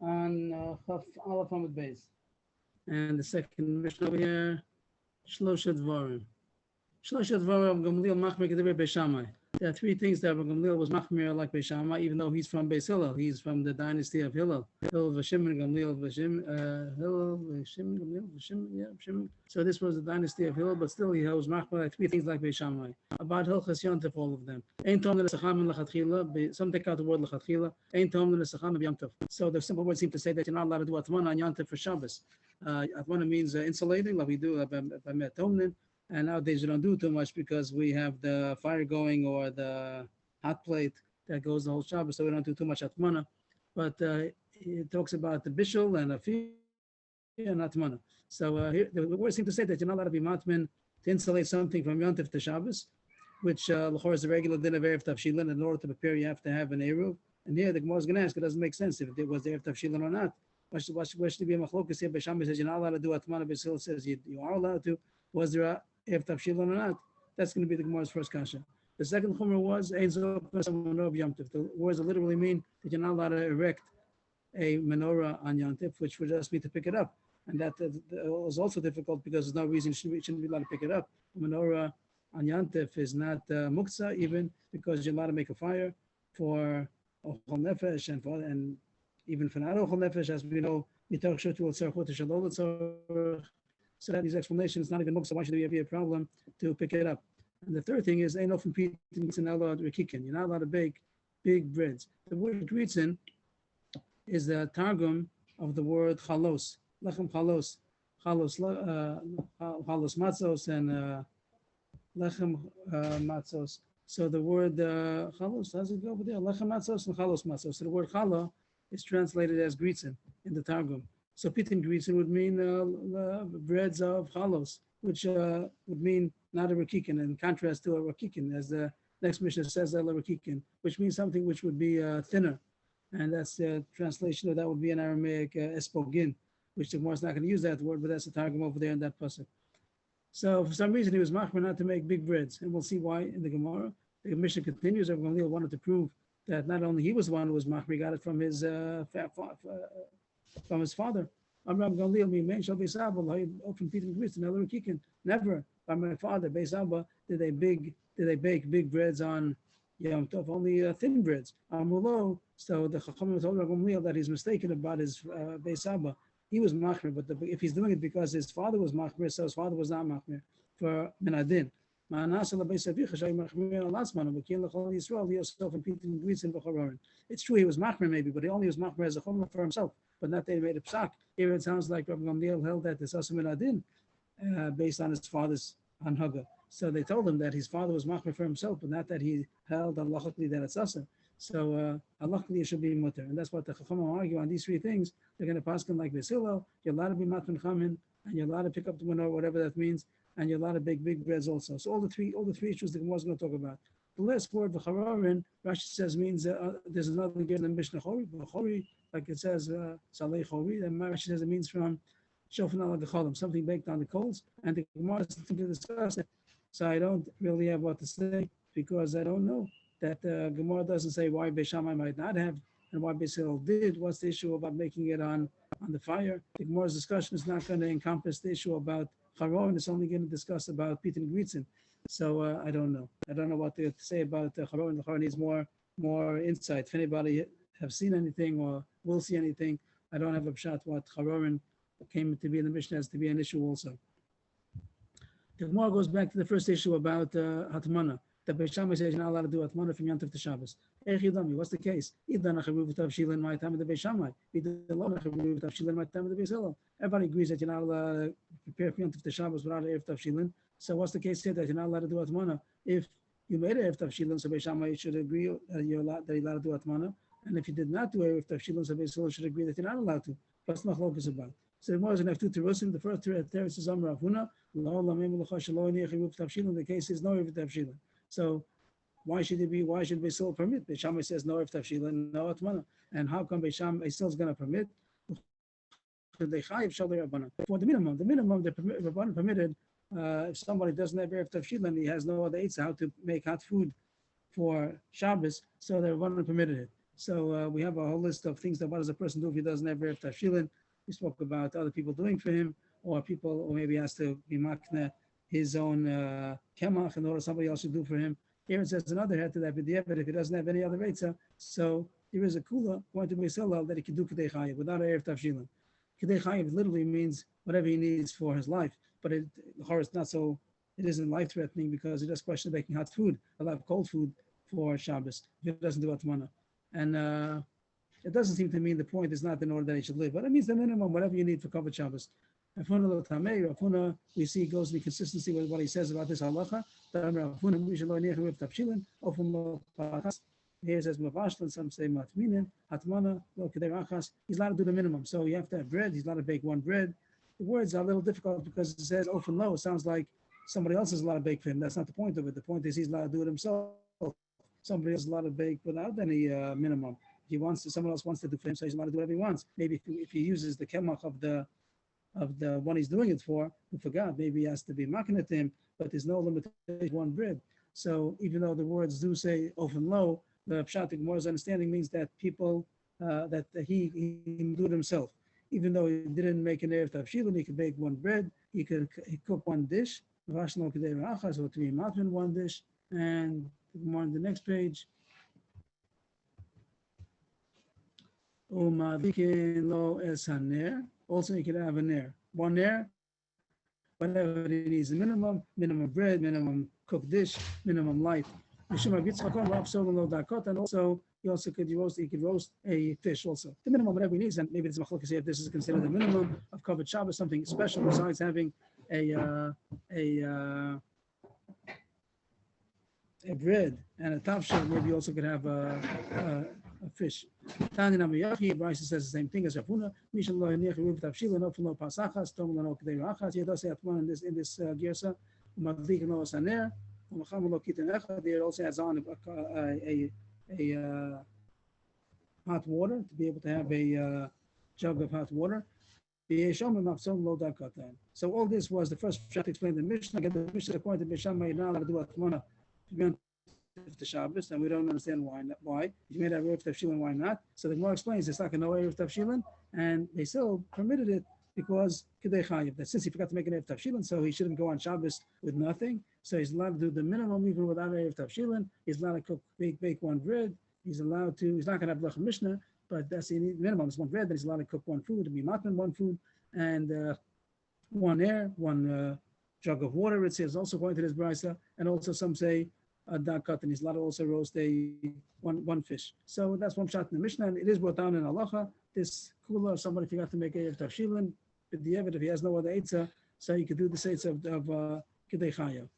on Chaf Aleph Hamid Beis. And the second mission over here, Shlosha Dvarim. Shlosha Dvarim Gamliel Machmir Kedivir Beishamai. There are three things that Gamliel was Machmir like Beishamai, even though he's from Beis Hillel. He's from the dynasty of Hillel. Hillel Vashim and Gamliel Vashim. Hillel Vashim Gamliel Vashim. Yeah, Vashim. So this was the dynasty of Hillel, but still he was Machmir like three things like Beishamai. About Hilchas Yontif, all of them. Ein Tom L'Sacham L'Chatchila. Some take out the word L'Chatchila. Ein Tom L'Sacham Yontif. So the simple words seem to say that you're not allowed to do Atman on Yontif for Shabbos. Atman means insulating, like we do by Tomnin. And nowadays we don't do too much because we have the fire going or the hot plate that goes the whole Shabbos, so we don't do too much atmana. But it talks about the bishul and a fiyah and atmana. So here, the words seem to say that you're not allowed to be matmin to insulate something from Yontif to Shabbos, which l'chor is the regular din of Erev Tavshilin. In order to prepare, you have to have an eruv. And here the Gemara is going to ask, it doesn't make sense if it was the Erev Tavshilin or not. Why should be a machlokas here? Beishamai says you're not allowed to do atmana. Beis Hillel says you are allowed to. Was there a if Tavshilin or not? That's going to be the Gemara's first kasha. The second chumrah was Ein Zok Menorah Yomtiv. The words literally mean that you're not allowed to erect a menorah on Yomtiv, which would just mean to pick it up, and that was also difficult because there's no reason you shouldn't be allowed to pick it up. A menorah on Yomtiv is not muktzah even because you're allowed to make a fire for ochel nefesh and even for not ochel nefesh, as we know, mitach shutu l'tzarchut shalol. So that these explanations, not even muktzah, why should there be a problem to pick it up? And the third thing is, ain't often pizza and allowed rekikin. You're not allowed to bake big breads. The word gritzin is the targum of the word chalos, lechem chalos, chalos matzos and lechem matzos. So the word chalos, how's it go over there? Lechem matzos and chalos matzos. So the word chala is translated as gritzin in the targum. So pitin gritzin would mean breads of chalos, which would mean not a rakikin, in contrast to a rakikin, as the next Mishnah says, a rakikin, which means something which would be thinner. And that's the translation of that would be in Aramaic espogin, which the Gemara is not going to use that word, but that's a targum over there in that pasuk. So for some reason he was machmir not to make big breads, and we'll see why in the Gemara. The Mishnah continues. Rabbi Gamliel wanted to prove that not only he was the one who was machmir, he got it from his father. Rabbi Gamliel mean shall be sabel. Often Peter Grist and Elor Kikin. Never by my father Beis Abba did they bake big breads on Yom Tov, only thin breads. Amulo. So the Chachamim told Rabbi Gamliel that he's mistaken about his Beis Abba. He was machmir, but if he's doing it because his father was machmir, so his father was not machmir for minadin. It's true he was machmir maybe, but he only was machmir as a chumrah for himself, but not that he made a psak. Here it sounds like Rabbi Gamliel held that this asur minadin based on his father's anhaga. So they told him that his father was machmir for himself, but not that he held halachically that it's asur. So halachically it should be mutter, and that's what the Chachamim argue on these three things. They're going to pass him like Beis Hillel. You're allowed to be matman chamin, and you're allowed to pick up the menorah, whatever that means, and you're allowed to bake big breads also. So all the three issues the Gemara is going to talk about. The last word v'chararin, Rashi says means there's another word in the Mishnah chori, v'chori, like it says salei chori. And Rashi says it means from shofan al gecholim, something baked on the coals. And the Gemara is to discuss it. So I don't really have what to say because I don't know. That Gemara doesn't say why Beis Shammai might not have and why Beis Hillel did. What's the issue about making it on the fire? The Gemara's discussion is not going to encompass the issue about Charon. It's only going to discuss about Pit and Gritzin. So I don't know. I don't know what to say about Charon. The Charon needs more insight. If anybody have seen anything or will see anything, I don't have a pshat what Charon came to be in the Mishnah as to be an issue also. The Gemara goes back to the first issue about Hatmana. The Beis Shammai says you're not allowed to do Atmana from Yom Tov to Shabbos. What's the case? Everybody agrees that you're not allowed to prepare for Yom Tov to Shabbos without Erev Tavshilin. So what's the case here that you're not allowed to do Atmana? If you made Erev Tavshilin, so Beis Shammai should agree that you're allowed to do Atmana. And if you did not do Erev Tavshilin, so Beis Hillel should agree that you're not allowed to. What's the machlokes about? So the Gemara is going to have two terusim. The first terusim is Amar Avuna. The case is no Erev Tavshilin. So why should Beis Hillel permit? Beis Shammai says no Erev Tavshilin, no Atmana. And how come Beis Hillel is going to permit? For the minimum, the Rabbanan permitted if somebody doesn't have Erev Tavshilin, he has no other eitzah how to make hot food for Shabbos, so the Rabbanan permitted it. So we have a whole list of things that what does a person do if he doesn't have Erev Tavshilin. We spoke about other people doing for him, or people, or maybe he has to be makna his own kemach in order somebody else should do for him. Here it says another head to that, but if he doesn't have any other reitzah, so there is a kula going to be a that he can do Kedei Chayiv without Erev Tavshilin. Kedei Chayiv literally means whatever he needs for his life, but it not so. It isn't life-threatening because it just questions making hot food, a lot of cold food for Shabbos if it doesn't do atmana. And it doesn't seem to mean the point is not in order that he should live, but it means the minimum, whatever you need for covered Shabbos. Rafuna, we see goes in the consistency with what he says about this halacha. Here it says mavashlan, some say matminin, hatmana, lo kedei achas. He's allowed to do the minimum. So you have to have bread. He's allowed to bake one bread. The words are a little difficult because it says often low. It sounds like somebody else is allowed to bake for him. That's not the point of it. The point is he's allowed to do it himself. Somebody else is allowed to bake without any minimum. If he wants to, someone else wants to do for him, so he's allowed to do whatever he wants. Maybe if he uses the kemach of the one he's doing it for, who forgot, maybe he has to be making it to him, but there's no limitation one bread. So even though the words do say often low, the Pshat Gemara's understanding means that people that he can do it himself. Even though he didn't make an Erev Tavshilin, he could bake one bread, he cook one dish, or three matman, one dish, and more on the next page. Also, you could have a ner. One ner, whatever it needs, minimum bread, minimum cooked dish, minimum light. And also, you could roast a fish also. The minimum, whatever he needs, and maybe it's machlokes if this is considered the minimum of covered Shabbos, something special besides having a bread and a tavshel. Maybe you also could have a fish. Tani Namiyachi, Bryce says the same thing as Rafuna. Mishan lo heniach ruv tavshil and often lo pasachas. Tom lo kedei rachas. He does say atman in this girsa. Umadlik lo saner. Umacham lo kiten echad. There also adds on a hot water to be able to have a jug of hot water. So all this was the first shot explained in the Mishnah. Again, the Mishnah appointed Misham you're not allowed to do atmana to Shabbos, and we don't understand why. If you made a Erev Tavshilin, why not? So the Gemara explains it's like a no Erev Tavshilin, and they still permitted it because Kedei Chayiv. That since he forgot to make an Erev Tavshilin, so he shouldn't go on Shabbos with nothing. So he's allowed to do the minimum even without Erev Tavshilin. He's allowed to cook, bake one bread. He's allowed to. He's not going to have Lech Mishnah, but that's the minimum. It's one bread. Then he's allowed to cook one food, to be matman one food, and one air, one jug of water. It says also going to this brisa, and also some say a dakat, and he's allowed to also roast one fish. So that's one shot in the Mishnah, and it is brought down in halacha. This kula, somebody forgot to make a tavshilin, but the if he has no other eitzah, so he could do the eitzah of kedei chayav.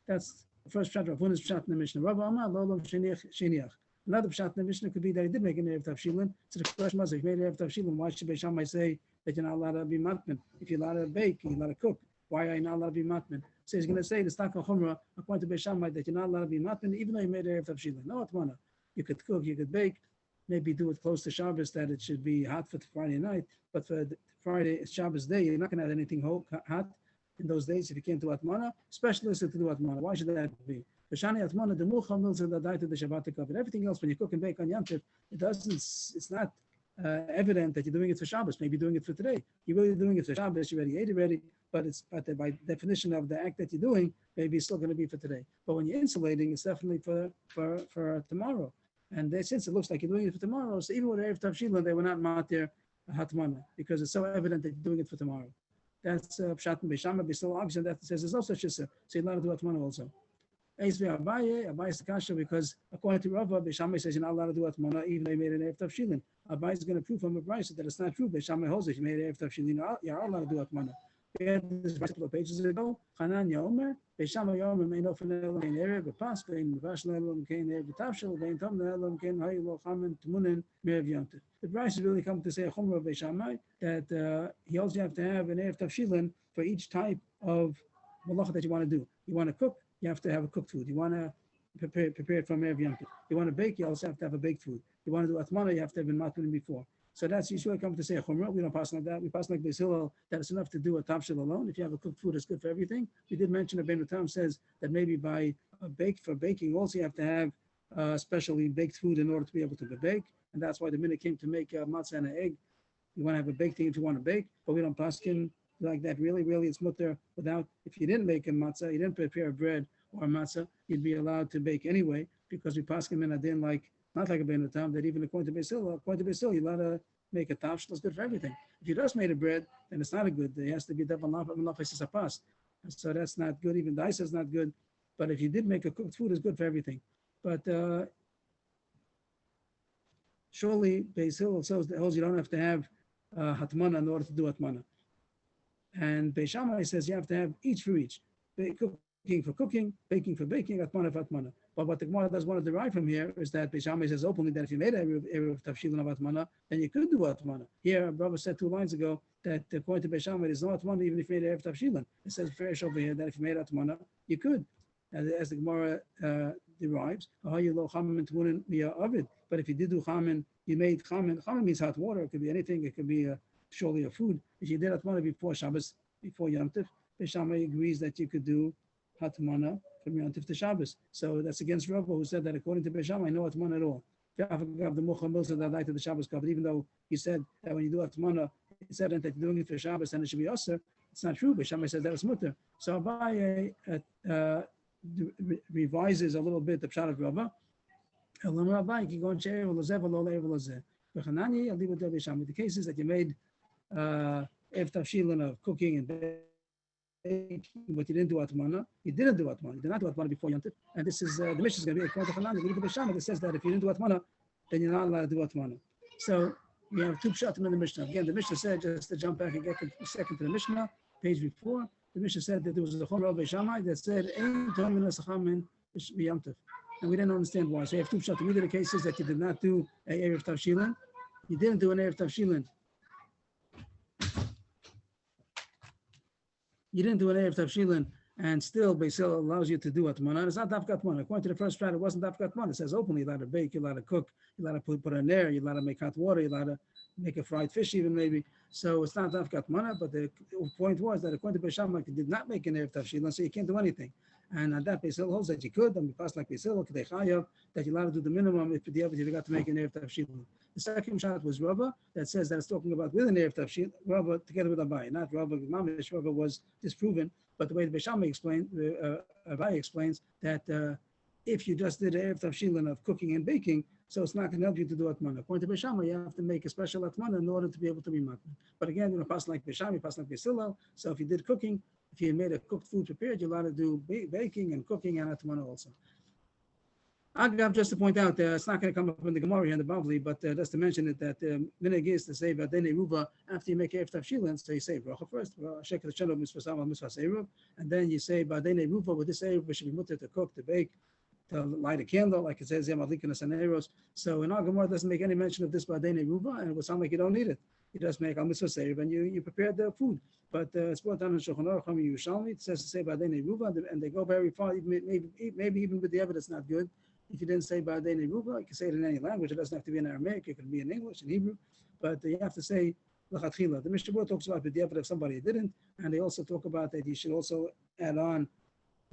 That's the first shot. One is shot in the Mishnah. Rabbi Amar lo lo sheniach. Another shot in the Mishnah could be that he did make an erev tavshilin. So the question was, if he made an erev tavshilin, why should Beis Shammai say that you're not allowed to be matman? If you're allowed to bake, you're allowed to cook. Why are you not allowed to be matman? So he's going to say the Stak HaChumrah, according to Beis Shammai, that you're not allowed to be matman, even though you made erev tavshilin. No atmana. You could cook, you could bake, maybe do it close to Shabbos that it should be hot for Friday night, but for Friday Shabbos day, you're not going to have anything hot in those days if you can't do atmana, especially to do atmana. Why should that be? Everything else, when you cook and bake on Yom Tov, it's not evident that you're doing it for Shabbos. Maybe you're doing it for today. You're really doing it for Shabbos. You already ate already, but by definition of the act that you're doing, maybe it's still going to be for today. But when you're insulating, it's definitely for tomorrow. And since it looks like you're doing it for tomorrow, so even with Erev Tavshilin, they were not matir hatmana because it's so evident that you're doing it for tomorrow. That's Pshat and Beis Shammai. But still argues that says there's no such a so you're allowed to do hatmana also. Abaye is the kasha because according to Rava, Beis Shammai says you're not allowed to do atmana even though you made an Erev Tavshilin. Abaye is going to prove from a brisa that it's not true. Beis Shammai holds if you made an Erev Tavshilin, you're allowed to do atmana. We had this a couple of pages ago. Hanan Yomer, Beis Shammai Yomer may know for Elam Kein Erev B'Pas, Bein Mivashal Elam Kein Erev B'Tavshil, Bein Tom Elam Kein Haylo Chamen Tumunin Merev Yontif. The brisa is really come to say a chumrah of Beis Shammai that he also have to have an Erev Tavshilin for each type of malacha that you want to do. You want to cook, you have to have a cooked food. You want to prepare it from Erev Yom Tov. You want to bake, you also have to have a baked food. You want to do atmana, you have to have been matman before. So that's usually come to say a chumrah. We don't pass like that. We pass like Beis Hillel that it's enough to do a tavshil alone. If you have a cooked food, it's good for everything. We did mention that Ben Tam says that maybe by baking also you have to have specially baked food in order to be able to bake. And that's why the minute came to make matzah and an egg. You want to have a baked thing if you want to bake, but we don't paskin like that. Really, it's mutter without, if you didn't make a matzah, you didn't prepare bread or a matzah, you'd be allowed to bake anyway, because we paskin in a din like, not like a ben tam, that even according to Beis Hillel, you're allowed to make a tafshel, it's good for everything. If you just made a bread, then it's not a good, it has to be double pas. So that's not good, even the ice is not good. But if you did make a cooked food, it's good for everything. But surely Beis Hillel holds you don't have to have hatmana in order to do hatmana. And Beis Shammai says you have to have each for each. Cooking for cooking, baking for baking, hatmana for hatmana. But what the Gemara does want to derive from here is that Beis Shammai says openly that if you made a erev tafshilin of hatmana, then you could do hatmana. Here, Brother said 2 lines ago that according to Beis Shammai, there's no hatmana even if you made erev tafshilin. It says fresh over here that if you made hatmana, you could. As the Gemara derives, but if you did do chamin, you made chamin. Chamin means hot water. It could be anything. It could be surely a food. If you did hatmana before Shabbos, before Yom Tov, Beis Shammai agrees that you could do hatmana from Yom Tov to Shabbos. So that's against Rava, who said that according to Beis Shammai, no hatmana at all. The Mucha Milsa that light to the Shabbos cover, even though he said that when you do hatmana, he said that you're doing it for Shabbos and it should be usher. It's not true. Beis Shammai says that it's mutter. So Abaye revises a little bit the pshat of Rava. The cases that you made erev tafshilin of cooking and baking, but you didn't do hatmana. You didn't do hatmana. You did not do hatmana before Yom Tov. And this is the Mishnah is going to be according to Hanani. The Beis Shammai that says that if you didn't do hatmana, then you're not allowed to do hatmana. So we have 2 pshatim in the Mishnah. Again, the Mishnah said, just to jump back and get a second to the Mishnah, page before. The Mishnah said that there was a Chomra of Beis Shammai that said, and we didn't understand why. So you have 2 pshatim. Either the cases that you did not do a erev tafshilin, you didn't do an erev tafshilin. You didn't do an erev tafshilin, and still Beis Hillel allows you to do hatmana. It's not dafka hatmana. According to the first pshat, it wasn't dafka hatmana. It says openly, you're allowed to bake, you're allowed to cook, you're allowed to put an air, you're allowed to make hot water, you're allowed to make a fried fish even maybe. So it's not dafka hatmana, but the point was that according to Beis Shammai, you did not make an erev tafshilin, so you can't do anything. And on that Beis Hillel holds that you could, and because like Beis Hillel, that you're allowed to do the minimum if you forgot to make an erev tafshilin. The second shot was Rava that says that it's talking about with an erev tafshilin, Rava together with Abaye, not Rava Mamish. Rava was disproven, but the way the Beis Shammai explained, Abaye explains that if you just did erev tafshilin of cooking and baking, so it's not going to help you to do hatmana. According to Beis Shammai, you have to make a special hatmana in order to be able to be matman. But again, you know, pass like Beis Shammai, pass like Beis Hillel. So if you did cooking, if you made a cooked food prepared, you're allowed to do baking and cooking and hatmana also. Agav, just to point out, it's not going to come up in the Gemara here in the Bavli, but just to mention it, that minhag is to say Badene Ruva after you make erev tafshilin, so you say bracha first, and then you say Badene Ruva with this erev should be mutter to cook, to bake, to light a candle, like it says Yamadlikin Saneros. So in our Gemara, it doesn't make any mention of this Badene Ruva, and it would sound like you don't need it. You just make al mitzvah seir and you prepare the food. But it's brought down in Shulchan Aruch Yerushalmi. It says to say Badene Ruva, and they go very far. Maybe even with the evidence, not good. If you didn't say Badene Ruva, you can say it in any language. It doesn't have to be in Aramaic. It can be in English, in Hebrew. But you have to say L'chatchila. The Mishnah Berurah talks about the evidence if somebody didn't, and they also talk about that you should also add on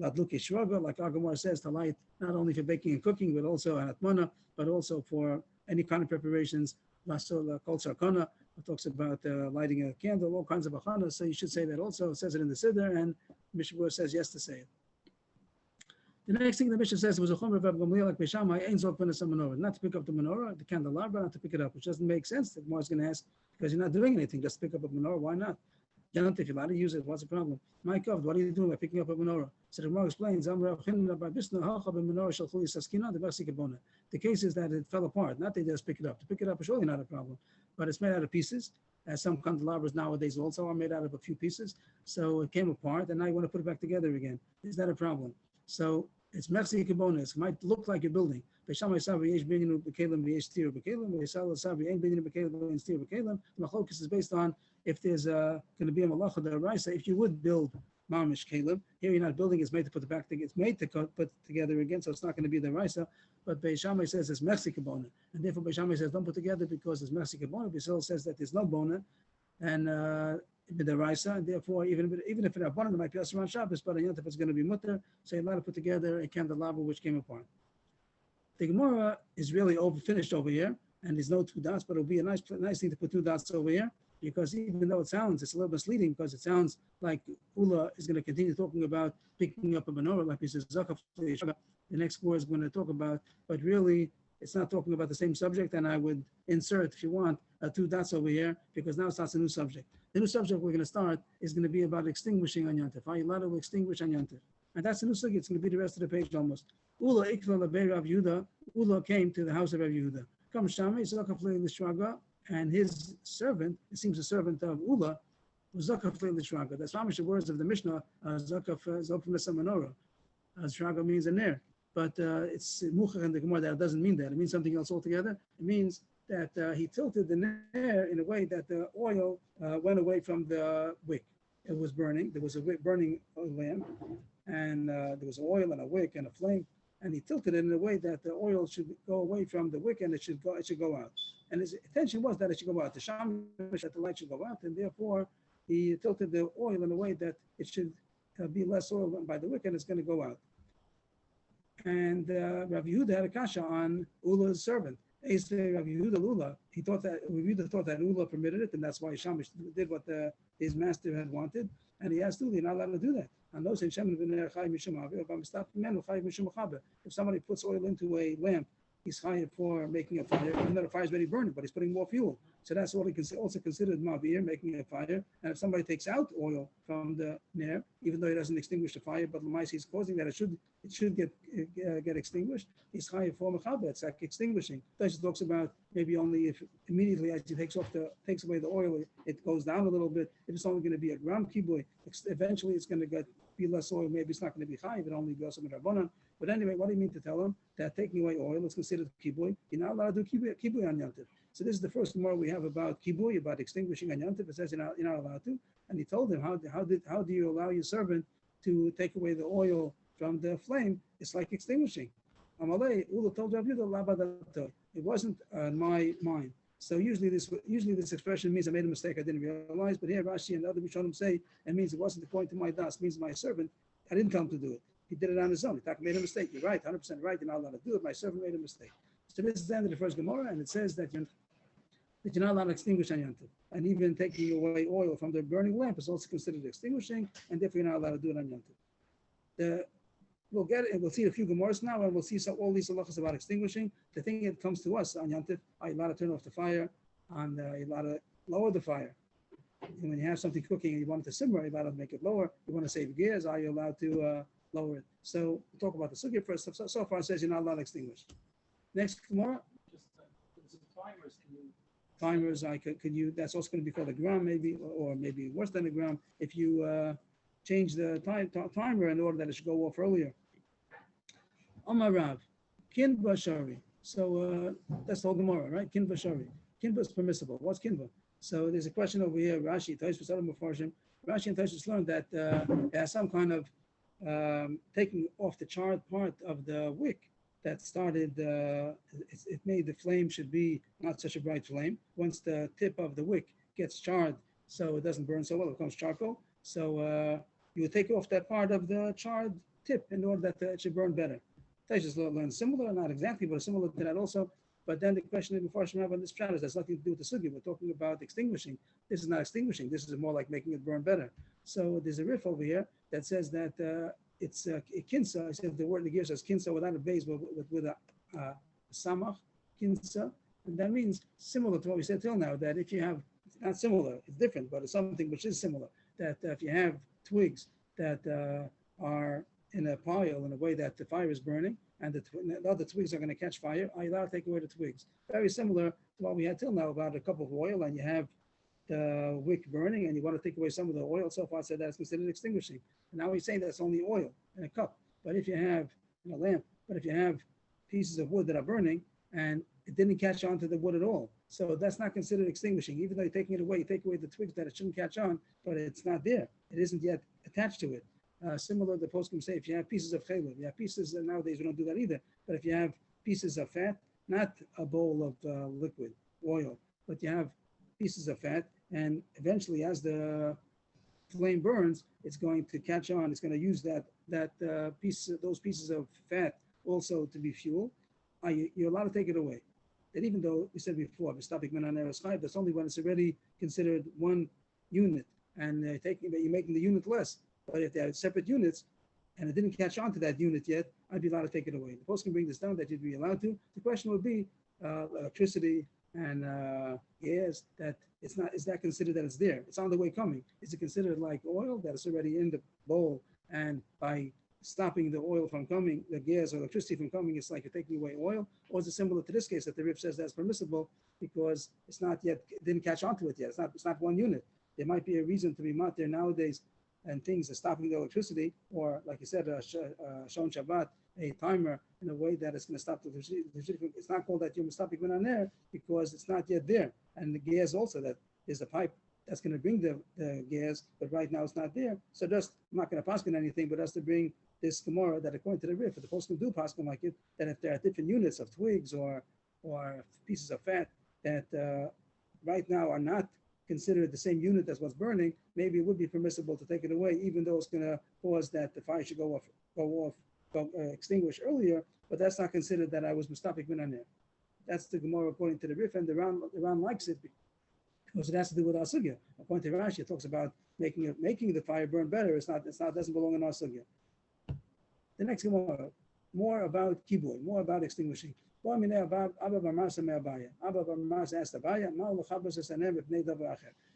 Ladluki Shraga, like our Gemara says, to light not only for baking and cooking, but also hatmana, but also for any kind of preparations. Kol Sarkana talks about lighting a candle, all kinds of achana. So you should say that also. It says it in the Siddur, and Mishnah Berurah says yes to say it. The next thing the Mishnah says was a chomer of Gamliel like Beis Shammai, ein zok benes menorah, not to pick up the menorah, the candelabra, not to pick it up, which doesn't make sense. The Gemara is going to ask, because you're not doing anything, just pick up a menorah. Why not? If you're allowed to use it, what's the problem? My God, what are you doing by picking up a menorah? So the Gemara explains, the case is that it fell apart, not they just pick it up. To pick it up is surely not a problem, but it's made out of pieces. As some candelabras nowadays also are made out of a few pieces. So it came apart, and now you want to put it back together again. Is that a problem? So it's Mechzi Kibonis. It might look like you're building. Beis Shammai Sabri Yesh Binyan B'Kelim V'Yesh Tir B'Kelim. Beis Hillel Sabri Ein Binyan B'Kelim V'Yesh Tir B'Kelim. The Machlokes is based on if there's going to be a malacha d'oraisa. If you would build mamish kelim, here you're not building. It's made to put it back. It's made to put together again, so it's not going to be the d'oraisa. But Beis Shammai says it's Mechzi Kibona, and therefore Beis Shammai says don't put together because it's Mechzi Kibona. Beis Hillel says that there's no bona, and the Raisa, and therefore even if it abundant, it might be also around Shabbos, but if it's going to be mutter, so you're allowed to put together a candelabra which came apart. The Gemara is really finished over here, and there's no two dots, but it'll be a nice thing to put two dots over here, because even though it's a little misleading, because it sounds like Ula is going to continue talking about picking up a menorah, like he says, Zakaf, the next word is going to talk about, but really it's not talking about the same subject, and I would insert, if you want, two dots over here, because now it starts a new subject. The new subject we're going to start is going to be about extinguishing on Yontif. Are you allowed to extinguish on Yontif? And that's the new subject. It's going to be the rest of the page almost. Ula ikla lebei Rav Yehuda. Ula came to the house of Rav Yehuda. Come Shamei Zakaf L'Shraga, and his servant, it seems the servant of Ula, was Zakaf L'Shraga. That's mamish the words of the Mishnah. Zakaf Zofim Menorah. Shraga means a ner, but it's muchach in the Gemara that it doesn't mean that. It means something else altogether. It means that he tilted the ner in a way that the oil went away from the wick. It was burning. There was a burning lamp, and there was oil and a wick and a flame, and he tilted it in a way that the oil should go away from the wick and it should go out. And his intention was that it should go out. The shamish, that the light should go out, and therefore he tilted the oil in a way that it should be less oil by the wick, and it's going to go out. And Rav Yehuda had a kasha on Ula's servant. Rav Yehuda Ula, Rav Yehuda thought that Ula permitted it, and that's why Shamish did what his master had wanted. And he asked Ula, you're not allowed to do that. If somebody puts oil into a lamp, he's hired for making a fire, even though the fire's already burning, but he's putting more fuel. So that's what he also considered mavir, making a fire. And if somebody takes out oil from the ner, even though he doesn't extinguish the fire, but Lamais he's causing that it should get extinguished, he's hired for mechaber. It's like extinguishing. Tosha talks about maybe only if immediately as he takes away the oil, it goes down a little bit. If it's only going to be a gram kiboy, eventually it's going to be less oil. Maybe it's not going to be high, if it only goes some rabbanan. But anyway, what do you mean to tell him that taking away oil is considered kiboy? You're not allowed to do kiboy on Yontif. So this is the first Gemara we have about kiboy, about extinguishing on Yontif. It says you're not allowed to. And he told him, how do you allow your servant to take away the oil from the flame? It's like extinguishing. Amalei Ula told Rav Yehuda, it wasn't my mind. So usually this expression means I made a mistake, I didn't realize. But here Rashi and the other Rishonim say it means it wasn't according to my das, means my servant. I didn't tell him to do it. He did it on his own. He made a mistake. You're right, 100% right. You're not allowed to do it. My servant made a mistake. So this is the end of the first Gemara, and it says that you're not allowed to extinguish on Yontif. And even taking away oil from the burning lamp is also considered extinguishing, and therefore you're not allowed to do it on Yontif. We'll see a few Gemaras now, and we'll see all these halachas about extinguishing. The thing that comes to us on Yontif, are you allowed to turn off the fire? Are you allowed to lower the fire? And when you have something cooking and you want it to simmer, you're allowed to make it lower. You want to save gears, are you allowed to lower it? So we'll talk about the sugya first. So far it says you're not allowed to extinguish. Next Gemara. Timers, could you? That's also going to be called a gram, maybe, or maybe worse than a gram. If you change the timer in order that it should go off earlier. Omar Rav, kinva shari. So that's the whole Gemara, right? Kinva shari. Kinva is permissible. What's kinva? So there's a question over here. Rashi, Tosfos, Adam Mefarshim. Rashi and Tosfos learned that there's some kind of taking off the charred part of the wick that started, it made the flame should be not such a bright flame. Once the tip of the wick gets charred, so it doesn't burn so well, it becomes charcoal. So you would take off that part of the charred tip in order that it should burn better. Tosfos learned similar, not exactly, but similar to that also. But then the question is, before Shemab on this chapter has nothing to do with the sugi. We're talking about extinguishing. This is not extinguishing. This is more like making it burn better. So there's a riff over here that says that it's kinsa. I said the word in the gear says kinsa without a base, with a samach, kinsa. And that means similar to what we said till now, that if you have, not similar, it's different, but it's something which is similar, that if you have twigs that are in a pile in a way that the fire is burning, and the other twigs are going to catch fire, are you allowed to take away the twigs? Very similar to what we had till now about a cup of oil, and you have the wick burning, and you want to take away some of the oil. So far, said that's considered extinguishing. And now he's saying that's only oil in a cup. But if you have a lamp, but if you have pieces of wood that are burning, and it didn't catch on to the wood at all, so that's not considered extinguishing. Even though you're taking it away, you take away the twigs that it shouldn't catch on, but it's not there. It isn't yet attached to it. Similar to the poskim say, if you have pieces of chaylev, you have pieces, and nowadays we don't do that either, but if you have pieces of fat, not a bowl of liquid oil, but you have pieces of fat, and eventually as the flame burns, it's going to catch on, it's going to use those pieces of fat also to be fuel. you're allowed to take it away. That even though we said before, V'stapik min haneres chayv, that's only when it's already considered one unit, and you're making the unit less. But if they are separate units, and it didn't catch on to that unit yet, I'd be allowed to take it away. The post can bring this down that you'd be allowed to. The question would be electricity and gas, that it's not, is that considered that it's there? It's on the way coming. Is it considered like oil that is already in the bowl, and by stopping the oil from coming, the gas or electricity from coming, it's like you're taking away oil? Or is it similar to this case that the Rif says that's permissible because it's not yet, it didn't catch on to it yet. It's not one unit. There might be a reason to be mat there nowadays, and things are stopping the electricity, or like you said, Shon Shabbat, a timer in a way that it's going to stop the electricity. It's not called that you're stopping when on there because it's not yet there. And the gas also, that there's a pipe that's going to bring the gas, but right now it's not there. So just, I'm not going to paskin anything, but that's to bring this Gemara that according to the Rif, the post can do paskin like it, that if there are different units of twigs or pieces of fat that right now are not considered the same unit as what's burning, maybe it would be permissible to take it away, even though it's going to cause that the fire should extinguish earlier, but that's not considered that I was mustafik min haneh. That's the Gemara according to the Rif, and the Ran likes it because it has to do with our sugya. According to Rashi, it talks about making the fire burn better. It doesn't belong in our sugya. The next Gemara, more about kibui, more about extinguishing. Abba bar Marsa asked Abaya,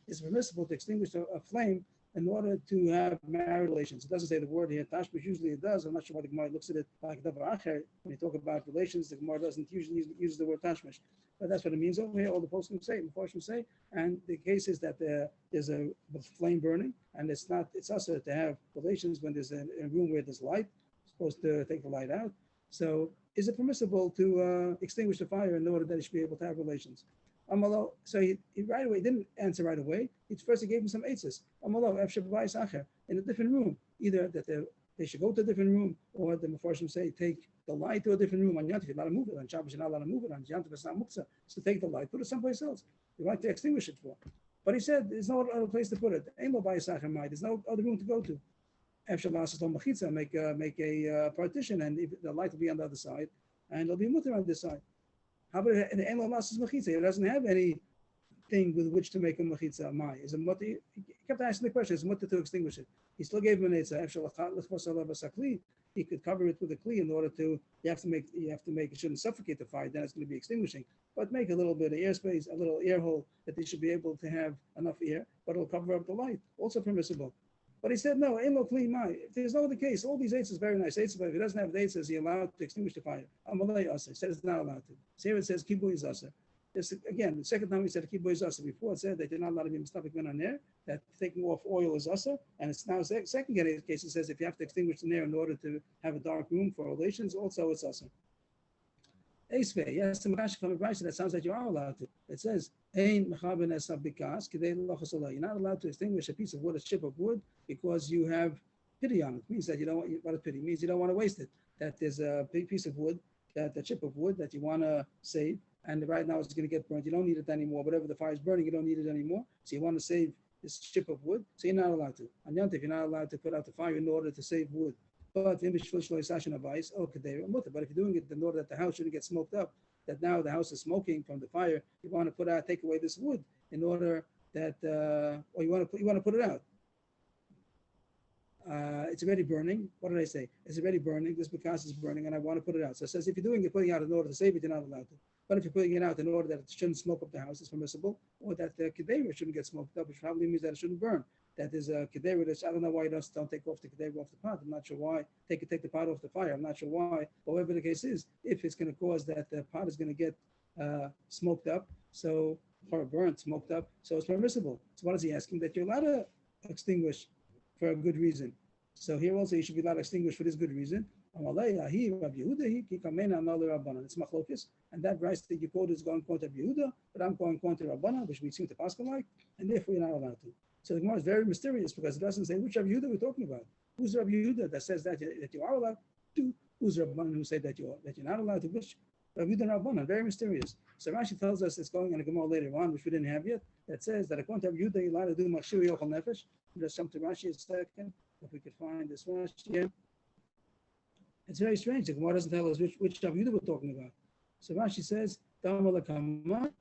it's permissible to extinguish a flame in order to have married relations. It doesn't say the word here, tashmish, usually it does. I'm not sure why the Gemara looks at it like davar acher. When you talk about relations, the Gemara doesn't usually use the word tashmish. But that's what it means over here. All the poskim say, and the case is that there's a flame burning, and it's also to have relations when there's a room where there's light. It's supposed to take the light out. So is it permissible to extinguish the fire in order that he should be able to have relations? So he right away didn't answer right away. He gave him some eitzes. In a different room, either that they should go to a different room, or the Mefarshim say take the light to a different room. On Yantif, you're not allowed to move it. On Shabbos, you're not allowed to move it. On Yantif, it's not muktzah. So take the light, put it someplace else. You like to extinguish it for. But he said there's no other place to put it. There's no other room to go to. Make a partition, and the light will be on the other side, and there'll be mutter on this side. How about the Elo Lasas Mechitza? He doesn't have anything with which to make a Mechitza. Is a mutter? He kept asking the question, is a mutter to extinguish it? He still gave him an Eitzah. He could cover it with a kli in order to, you have to make it shouldn't suffocate the fire, then it's going to be extinguishing. But make a little bit of airspace, a little air hole that they should be able to have enough air, but it'll cover up the light. Also permissible. But he said, no, ain't no clean mai. If there's no other case, all these eitzes, very nice eitzes, but if he doesn't have the eitzes, is he allowed to extinguish the fire? Amalei asa. He said it's not allowed to. So here it says, kibui is asa. Again, the second time we said kibui is asa. Before it said that you're not allowed to be mustafik min haneh, that taking off oil is asa. And it's now, second case, it says if you have to extinguish the nair in order to have a dark room for relations, also it's asa. Eisvei, yes, the Marashi from Rashi, that sounds like you are allowed to. It says, you're not allowed to extinguish a piece of wood, a chip of wood, because you have pity on it. It means that you don't want, what pity means you don't want to waste it. That there's a big piece of wood, that the chip of wood that you want to save, and right now it's going to get burnt. You don't need it anymore. Whatever the fire is burning, you don't need it anymore. So you want to save this chip of wood, so you're not allowed to. On Yantif, you're not allowed to put out the fire in order to save wood. But if you're doing it in order that the house shouldn't get smoked up, that now the house is smoking from the fire, you want to take away this wood in order that, or you want to put it out. It's already burning. What did I say? It's already burning. This because is burning, and I want to put it out. So it says if you're putting it out in order to save it, you're not allowed to. But if you're putting it out in order that it shouldn't smoke up the house, it's permissible, or that the kedeira shouldn't get smoked up, which probably means that it shouldn't burn. That is a kedeira. I don't know why you don't take off the kedeira off the pot. I'm not sure why. Take the pot off the fire. I'm not sure why. But whatever the case is, if it's going to cause that the pot is going to get smoked up, or burnt, smoked up, so it's permissible. So what is he asking? That you're allowed to extinguish for a good reason. So here also you should be allowed to extinguish for this good reason. It's machlokes, and that rice that you quote is going to Rabbi Yehuda, but I'm going to Rabbana, which we seem to pass like, and therefore you're not allowed to. So the Gemara is very mysterious because it doesn't say which Rabbi Yehuda we're talking about. Who's Rabbi Yehuda that says that you are allowed to? Who's Rabbanan who say that you're not allowed to? Which Rabbi Yehuda and Rabbana? Very mysterious. So Rashi tells us it's going in a Gemara later on, which we didn't have yet, that says that according to Rabbi Yehuda, you're allowed to do machshir yochel nefesh. Let's jump to Rashi a second, if we could find this Rashi here. It's very strange. The Gemara doesn't tell us which Rabbi Yehuda we're talking about. So Rashi says, Dama Lakama,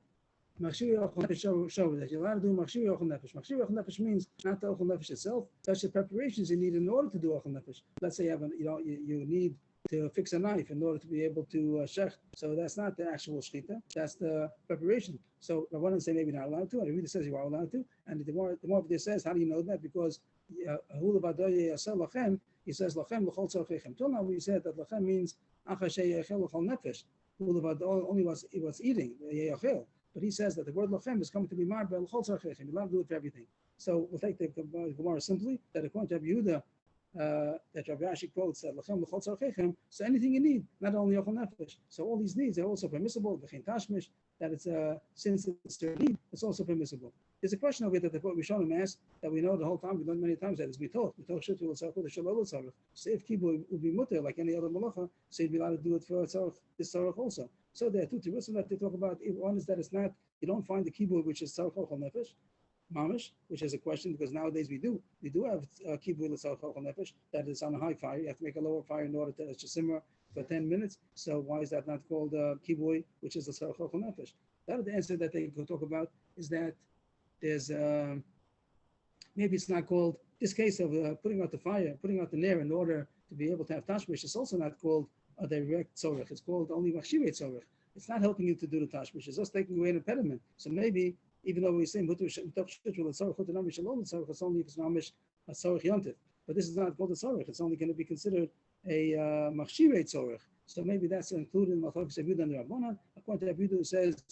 Machshir Yochel Nefesh show that you're allowed to do Machshir Yochel Nefesh. Machshir Yochel Nefesh means not the Yochel Nefesh itself, such the preparations you need in order to do Yochel Nefesh. Let's say you need to fix a knife in order to be able to shech. So that's not the actual shechita, that's the preparation. So Rabbanan say maybe not allowed to, and the Reader says you are allowed to. And the more of this says, how do you know that? Because he says lachem l'chol tzarchechem. Till now we said that lachem means achashay yechel l'chol nefesh. Only was eating yechel. But he says that the word lachem is coming to be marred by l'chol tzarchechem. You're allowed to do it for everything. So we'll take the Gemara simply that according to Rabbi Yehuda, that Rabbi Ashi quotes that lachem l'chol tzarchechem. So anything you need, not only yochel nefesh. So all these needs are also permissible. V'chein tashmish, that it's since it's a need, it's also permissible. There's a question over here that the Rishonim asked that we know the whole time, we learned many times that it's mitot shutu l'tzarech the shalom l'tzarech. So if kibbutz would be mutter like any other malacha, so you'd be allowed to do it for tzarech, this tzarech also. So there are two terusim that they talk about. One is that it's not, you don't find the kibbutz which is tzarech ochel nefesh, mamish, which is a question because nowadays we do have kibbutz l'tzarech ochel nefesh that is on a high fire. You have to make a lower fire in order to simmer for 10 minutes. So why is that not called kibbutz, which is the tzarech ochel nefesh? That is the answer that they could talk about is that there's maybe it's not called this case of putting out the fire, putting out the nair in order to be able to have tashmish. It's also not called a direct tzorech. It's called only machshirei tzorech. It's not helping you to do the tashmish. It's just taking away an impediment. So maybe even though we say it's only if it's mamish a tzorech yontif. But this is not called a tzorech. It's only going to be considered a machshirei tzorech. So maybe that's included in Machlokes Rabbi Yehuda and the Rabbanan. According to Rabbi Yehuda, it says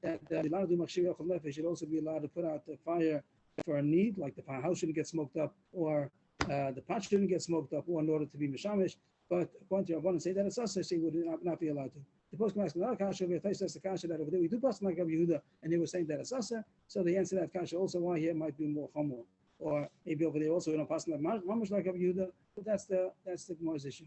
that you're allowed to do machshir yochel nefesh. You should also be allowed to put out the fire for a need, like the house shouldn't get smoked up, or the pot shouldn't get smoked up, or in order to be mishamish. But according to Rabbanan, say that it's us, so he would not be allowed to. The post can ask another kasha. We have the kasha that over there we do pass like Rabbi Yehuda, and they were saying that it's us. So the answer to that kasha also why here might be more chomer, or maybe over there also we don't pass like mamish like Rabbi Yehuda. But that's the Gemara's issue.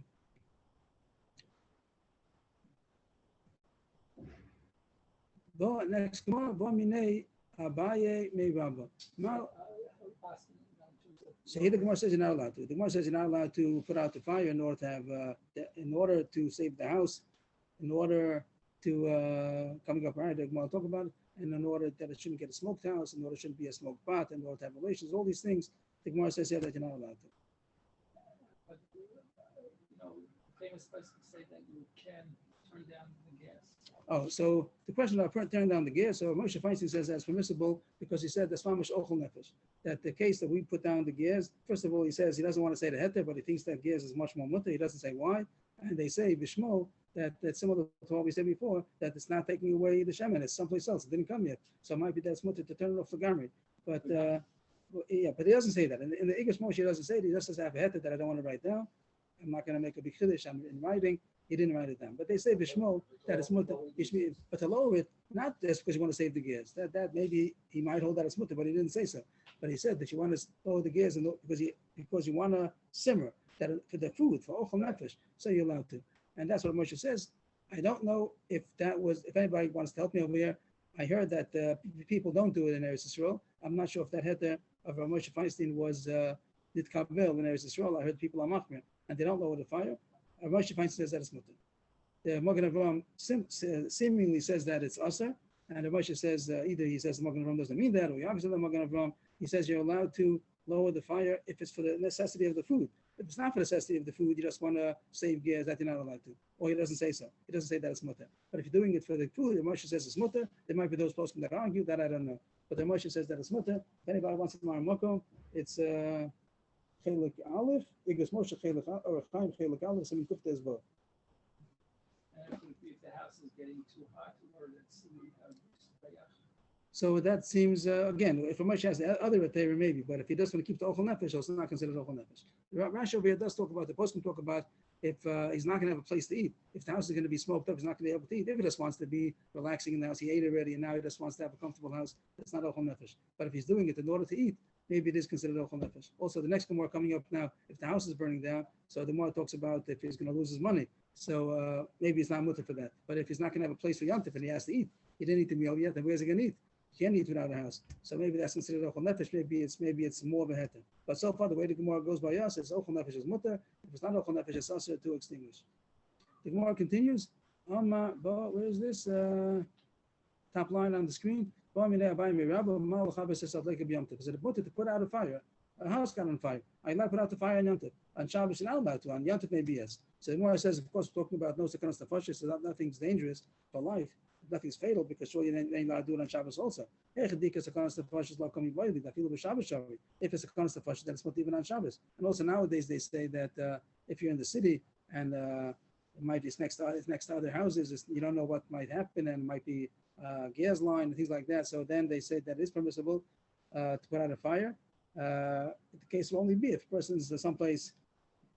Next Gemara, Minei Abaye Mei Rabba. So here the Gemara says you're not allowed to. The Gemara says you're not allowed to put out the fire in order to have, in order to save the house, in order to coming up right. The Gemara talk about it, and in order that it shouldn't get a smoked house, in order it shouldn't be a smoked pot, in order to have relations, all these things. The Gemara says here that you're not allowed to. But famous places say that you can turn down the gas. Oh, so the question about turning down the gas, so Moshe Feinstein says that's permissible because he said that's mamish ochel nefesh. That the case that we put down the gas, first of all, he says he doesn't want to say the heter, but he thinks that gas is much more mutter. He doesn't say why. And they say bishmo that's similar to what we said before, that it's not taking away the shemen, it's someplace else. It didn't come yet. So it might be that's mutter to turn it off the gamri. But yeah, but he doesn't say that. In the Igros Moshe, he doesn't say it. He just says I have a heter that I don't want to write down. I'm not going to make a big chiddush. I'm in writing. He didn't write it down, but they say bishmo that it's mutter. But to lower it, not just because you want to save the gears. That maybe he might hold that as mutter, but he didn't say so. But he said that you want to lower the gears because you want to simmer that for the food for ochel nefesh, so you're allowed to. And that's what Moshe says. I don't know if anybody wants to help me over here. I heard that people don't do it in Eretz Yisrael. I'm not sure if that heter of Moshe Feinstein was Nitkavel in Eretz Yisrael. I heard people are machmir and they don't lower the fire. Moshe Feinstein says that it's mutter. The Magen Avraham seemingly says that it's aser, and the Moshe says either he says the Magen Avraham doesn't mean that, or he obviously the Magen Avraham he says you're allowed to lower the fire if it's for the necessity of the food. If it's not for the necessity of the food, you just want to save gas, that you're not allowed to. Or he doesn't say so. He doesn't say that it's mutter. But if you're doing it for the food, the Moshe says it's mutter. There might be those poskim that argue that I don't know. But the Moshe says that it's mutter. If anybody wants to know Moko, it's Chelik Aleph, Igros Moshe Chelik or Chaim Chelik Aleph, Simin Kufta as well. And if the house is getting too hot, or it's so that seems again, if a Moshe has the other Atera maybe, but if he does want to keep the ochel nefesh, also not considered ochel nefesh. Rashi over here does talk about the poskim talk about if he's not going to have a place to eat, if the house is going to be smoked up, he's not going to be able to eat. If he just wants to be relaxing in the house, he ate already, and now he just wants to have a comfortable house. That's not ochel nefesh. But if he's doing it in order to eat, maybe it is considered ochel nefesh. Also, the next Gemara coming up now, if the house is burning down, so the Gemara talks about if he's going to lose his money. So maybe it's not mutter for that. But if he's not going to have a place for yontif and he has to eat, he didn't eat the meal yet, then where's he going to eat? He can't eat without a house. So maybe that's considered ochel nefesh. Maybe it's more of a heter. But so far, the way the Gemara goes by us is ochel nefesh is mutter. If it's not ochel nefesh, it's aser to extinguish. The Gemara continues. Where is this? Top line on the screen. Is it mutter to put out a fire? A house got on fire. I not put out the fire on Yontif. On Shabbos, you're not allowed to. On Yontif, maybe yes. So the Gemara says, of course, we're talking about no sekanas nefashis, so nothing's dangerous for life. Nothing's fatal because surely you ain't allowed to do it on Shabbos also. If it's a sekanas nefashis, then it's not even on Shabbos. And also nowadays they say that if you're in the city and it might be next to other houses, you don't know what might happen, and it might be gas line and things like that. So then they say that it's permissible to put out a fire. The case will only be if a person's someplace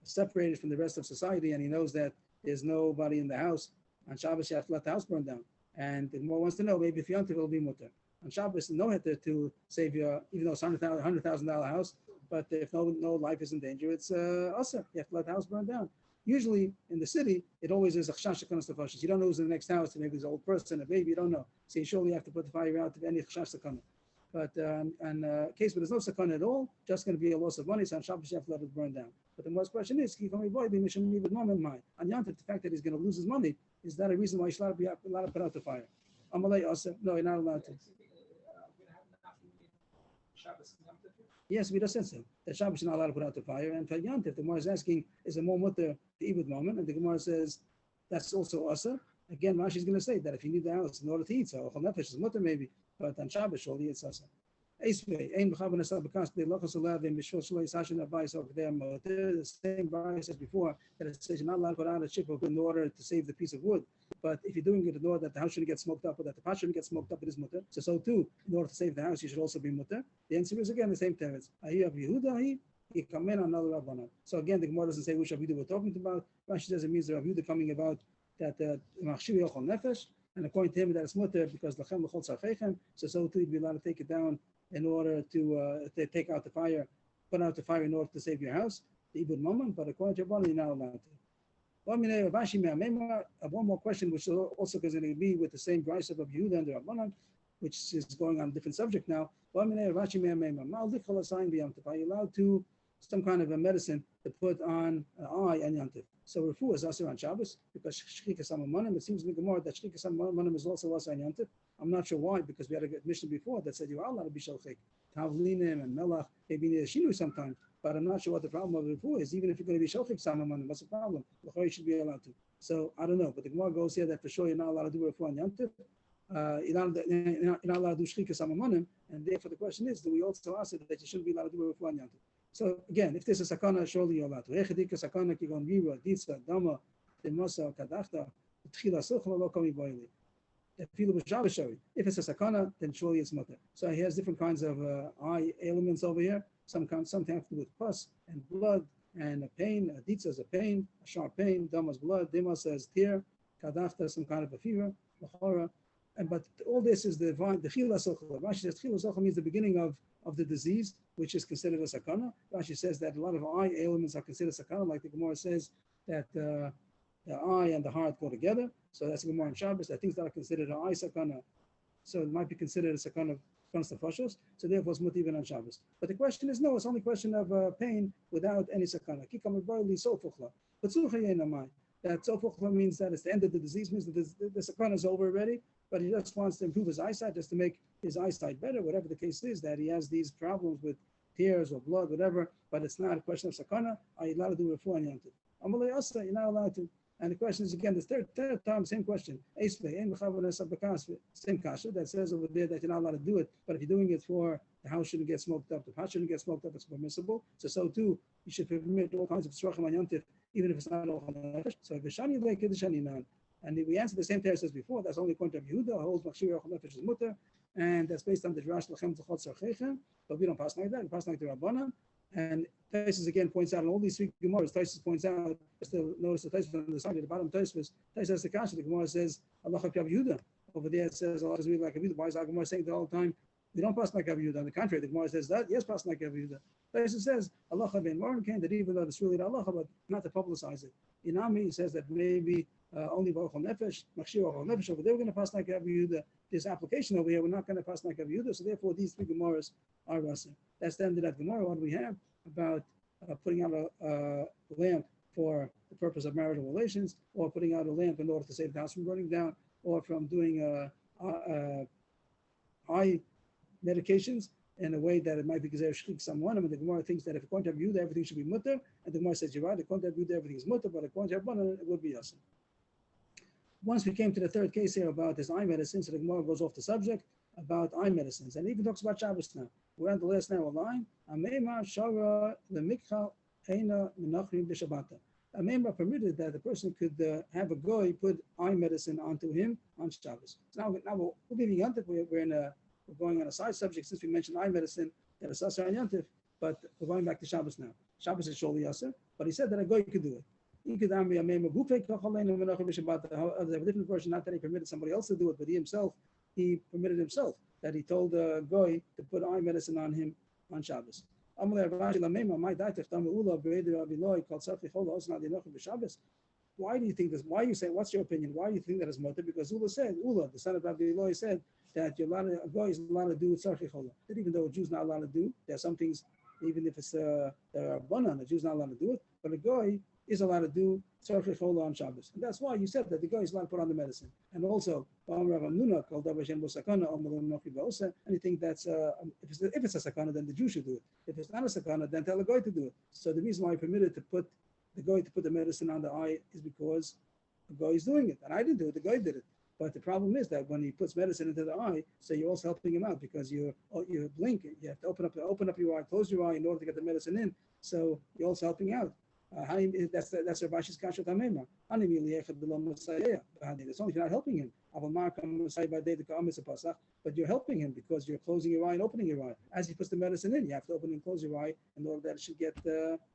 separated from the rest of society and he knows that there's nobody in the house. On Shabbos, you have to let the house burn down. And the Gemara wants to know, maybe if Yontif will be mutter. On Shabbos, no heter to save your, even though it's $100,000 house, but if no life is in danger, it's usher. You have to let the house burn down. Usually in the city, it always is a chashash sekanas nefashis. You don't know who's in the next house, maybe there's an old person, a baby, you don't know. So you surely have to put the fire out of any chashash sekana. But in case where there's no sakana at all, just going to be a loss of money. So on Shabbos you have to let it burn down. But the most question is, on Yontif, the fact that he's going to lose his money, is that a reason why you should be allowed to put out the fire? Amalei also, no, you're not allowed to. Yes, we just said so. That Shabbos you're not allowed to put out the fire. And for Yontif, the Gemara is asking, is it more mutter the Ibud moment? And the Gemara says that's also also. Again, Rashi is going to say that if you need the house in order to eat, so Chol Nefesh is mutter maybe. But on Shabbos, surely it's also. The same bias as before, that it says you're not allowed to put out a chip in order to save the piece of wood. But if you're doing it in order that the house shouldn't get smoked up or that the pot shouldn't get smoked up, it is mutter. So too, in order to save the house, you should also be mutter. The answer is again the same teretz. He come in on another Rabbanan. So again, the Gemara doesn't say which Rav Yehuda we're talking about. Rashi says it means the Rav Yehuda coming about that Machshir Yochel Nefesh. And according to him, that it's mutter because lachem l'chol tzarcheichem. So too, you'd be allowed to take it down in order to take out the fire, put out the fire in order to save your house, the ibud moment. But according to Rabbanan, you're not allowed to. One more question, which also is going to be with the same price of Rav Yehuda and the Rabbanan, which is going on a different subject now. Are you allowed to some kind of a medicine to put on an eye and Yontif? So refu is also on Shabbos because shchikas amanim. It seems in the Gemara that shchikas amanim is also on Yontif. I'm not sure why, because we had a mission before that said you are allowed to be shalchik, tavlinim and melach, maybe need a shinu sometimes. But I'm not sure what the problem of refu is. Even if you're going to be shalchik amanim, what's the problem? You should be allowed to. So I don't know, but the Gemara goes here that for sure you're not allowed to do refu on Yontif. You're not allowed to do shchikas amanim, and therefore the question is, do we also ask it that you shouldn't be allowed to do refu on Yontif? So again, if there's a sakana, surely you're allowed to. If it's a sakana, then surely it's mutter. So he has different kinds of eye ailments over here. Something have to do with pus and blood and a pain. A ditza is a pain, a sharp pain. Dama is blood. Dima says tear. Kadafta, some kind of a fever. But all this is the divine. The chila sochel. Rashi says chila sochel means the beginning of the disease, which is considered a sakana. Rashi says that a lot of eye ailments are considered sakana, like the Gemara says that the eye and the heart go together. So that's the Gemara in Shabbos, that things that are considered an eye sakana, so it might be considered a sakana of nefashos. So therefore it's not even on Shabbos. But the question is, no, it's only a question of pain without any sakana. But that sofuchla means that it's the end of the disease, means that the sakana is over already, but he just wants to improve his eyesight, just to make his eyesight better, whatever the case is, that he has these problems with tears or blood, whatever, but it's not a question of sakana. Are you allowed to do refuah on Yontif? Amalei asa, you're not allowed to. And the question is again, the third time, same question. Same kasha that says over there that you're not allowed to do it, but if you're doing it for the house shouldn't get smoked up, the pot shouldn't get smoked up, it's permissible. So too, you should permit all kinds of tzrachim on Yontif, even if it's not all nefesh. So if Vishani like Kiddishani nan, and we answer the same text as before, that's only according to Yehuda, holds Machshir Yochel Nefesh is mutter, and that's based on the Drash Lachem Tzachot Tzarcheichem, but we don't pass like that, we pass like the Rabbanan. And Taisus again points out in all these three Gemaras, Taisus points out, just to notice the Taisus on the side at the bottom of Taisus has the kasha, the Gemara says, Allah Chav Yehuda. Over there it says, Allah is really like Yehuda. Why is our Gemara saying the whole time, we don't pass like Yehuda? On the contrary, the Gemara says that, yes, pass like Yehuda. Taisus says, Allah Chav Ben Moran came, that even though it's really Allah, but not to publicize it. Inami, he says that maybe only Baruch Nefesh, Machshir Baruch Nefesh, over there we're going to pass like Yehuda. This application over here, we're not going to pass like Yehuda, so therefore these three Gemaras are Rasim. That's the end of that Gemara. What do we have about putting out a lamp for the purpose of marital relations, or putting out a lamp in order to save the house from burning down, or from doing eye medications in a way that it might be Gezer Shchik someone. I mean, the Gemara thinks that if according to Yehuda, everything should be mutter, and the Gemara says, you're right, according to Yehuda, everything is mutter, but according to Rabbanan, it would be yasser. Once we came to the third case here about this eye medicine, so the Gemara goes off the subject about eye medicines, and even talks about Shabbos now. We're on the last narrow line. Amema shara lemikcha eina menachrim b'shabbata. Amema permitted that the person could have a goy put eye medicine onto him on Shabbos. So now we're leaving Yantif. We're going on a side subject since we mentioned eye medicine that is Asar and Yantif, but we're going back to Shabbos now. Shabbos is Sholi Yasser, but he said that a goy could do it. He could have a different version, not that he permitted somebody else to do it, but he permitted himself, that he told the goy to put eye medicine on him on Shabbos. Why do you think this? Why you say? What's your opinion? Why do you think that is mutter? Because Ula, the son of Rabbi Eloi, said that a goy is allowed to do tzarchi chola. That even though a Jew's not allowed to do, there are some things, even if it's a banan, a Jew's not allowed to do it, but a goy is allowed to do tzarchi chola on Shabbos. And that's why you said that the goy is allowed to put on the medicine. And also, anything that's if it's a sakana, then the Jew should do it. If it's not a sakana, then tell the goy to do it. So the reason why I permitted to put the goy to put the medicine on the eye is because the goy is doing it, and I didn't do it. The goy did it. But the problem is that when he puts medicine into the eye, so you're also helping him out because you're blinking. You have to open up your eye, close your eye in order to get the medicine in. So you're also helping out. That's Rabashi's kasha tamema. It's only if you're not helping him. But you're helping him because you're closing your eye and opening your eye. As he puts the medicine in, you have to open and close your eye in order that it should get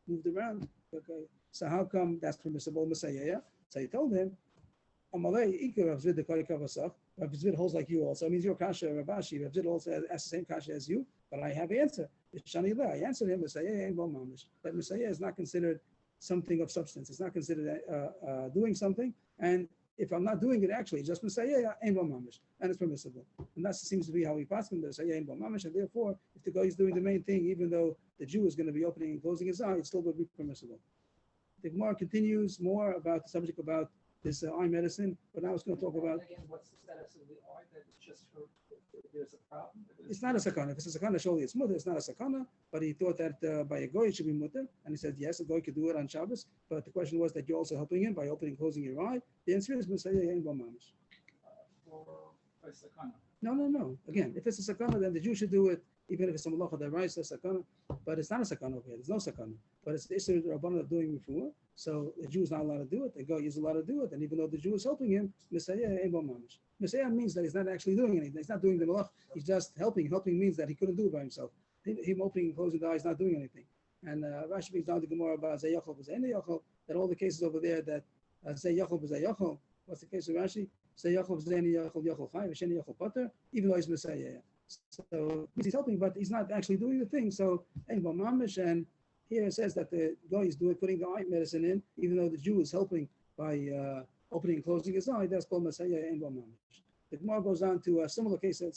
moved around. Okay. So how come that's permissible, Messiah? So he told him, Rav Zvid holds like you also. It means your kasha, Rabashi. Rav Zvid also asks the same kasha as you, but I have an answer. I answered him, that Messiah is not considered something of substance. It's not considered doing something. And if I'm not doing it, actually, just Messiah, ain't mamish, and it's permissible. And that seems to be how we pass him. Messiah ain't mamish, and therefore, if the guy is doing the main thing, even though the Jew is going to be opening and closing his eye, it still would be permissible. The Gemara continues more about the subject about this eye medicine, but now it's going to talk about. Again, what's the status of the eye? That it's just for there's a problem. It's not a sakana. If it's a sakana, surely it's mutter. It's not a sakana. But he thought that by a goy it should be mutter, and he said yes, a goy could do it on Shabbos. But the question was that you're also helping him by opening and closing your eye. The answer is Messiah ain't bo mamish. For sakana. No. Again, if it's a sakana, then the Jew should do it, even if it's a malacha that rises a sakana. But it's not a sakana over here. There's no sakana. But it's the issue of Rabbanan doing before. So the Jew is not allowed to do it. The guy is allowed to do it. And even though the Jew is helping him, Messiah ain't bo mamish. Messiah means that he's not actually doing anything. He's not doing the malach. He's just helping. Helping means that he couldn't do it by himself. Him opening and closing the eye is not doing anything. And Rashi brings down the Gemara about Zay Yachol, that all the cases over there that Zay Yachol, what's the case of Rashi? Zay Yachol, Yachol Chai, V'sheni Yachol Potter, even though he's Messiah. So he's helping, but he's not actually doing the thing. So ain't bo mamish. And here it says that the guy is putting the eye medicine in, even though the Jew is helping by opening and closing his eye. That's called Messiah ain't bo mamish. The Gemara goes on to a similar case, a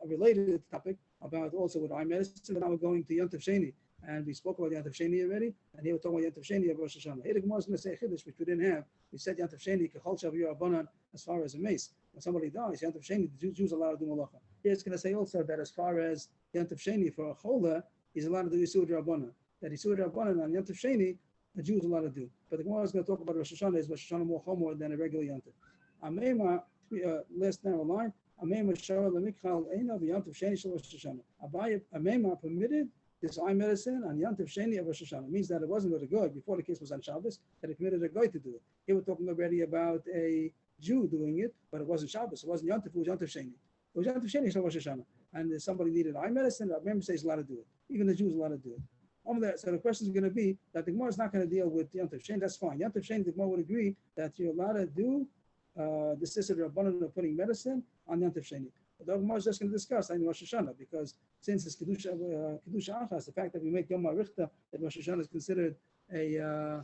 related topic about also with eye medicine. But now we're going to Yontif Sheni, and we spoke about Yontif Sheni already, and here we're talking about Yontif Sheni of Rosh Hashanah. Here the Gemara is going to say Chiddush, which we didn't have. We said Yontif Sheni kechol shavir abanan as far as a mace. When somebody dies, Yontif Sheni, the Jews are allowed to do malacha. Here it's going to say also that as far as Yontif Sheni for a chola, he's allowed to do Yisur Rabbanan. That Yisur Rabbanan on Yontif Sheni, the Jew is allowed to do. But the Gemara is going to talk about Rosh Hashanah is Rosh Hashanah more chomer than a regular Yontif. Amema, last narrow line. Amema shara lemikhal eina v'Yontif Sheni shel Rosh Hashanah. Amema permitted this eye medicine on Yontif Sheni of Rosh Hashanah. It means that it wasn't with a goy before the case was on Shabbos, that it permitted a goy to do it. Here we're talking already about a Jew doing it, but it wasn't Shabbos. It wasn't Yontif, it was Yontif Sheni. It was Yontif Sheni shel Rosh Hashanah. And somebody needed eye medicine, the Rebbe says he's allowed to do it. Even the Jew is allowed to do it. So the question is going to be that the Gemara is not going to deal with Yontif Sheni. That's fine. Yontif Sheni, the Gemara would agree that you're allowed to do the sister Rabbanan of putting medicine on Yontif Sheni. But the Gemara is just going to discuss in Rosh Hashanah, because since it's Kedusha Achas, the fact that we make Yom HaRichta, that Rosh Hashanah is considered a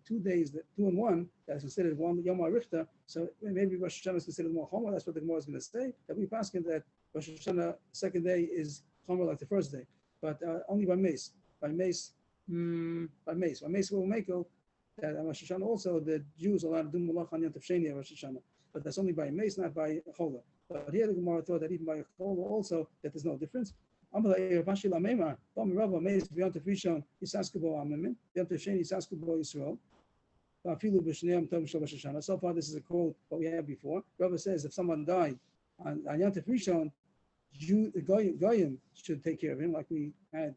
2 days, 2 in 1, that is considered one Yom HaRichta, so maybe Rosh Hashanah is considered more Chomer. That's what the Gemara is going to say, that we pass that Rosh Hashanah, second day is Chomer like the first day, but only by mace. By mace, we'll make that on Rosh Hashanah also the Jews are allowed to do Malach on Yom Tov Sheni at Rosh Hashanah, but that's only by a mace, not by a chola. But here the Gemara thought that even by a chola also that there's no difference. Amalei Rashi Lamemar, Bam Rava Meis Yom Tov Rishon Yisaskubo Amamin, Yom Tov Sheni Yisaskubo Yisrael. So far, this is a quote what we had before. Rava says if someone died on Yom Tov Rishon, the Goyim should take care of him, like we had,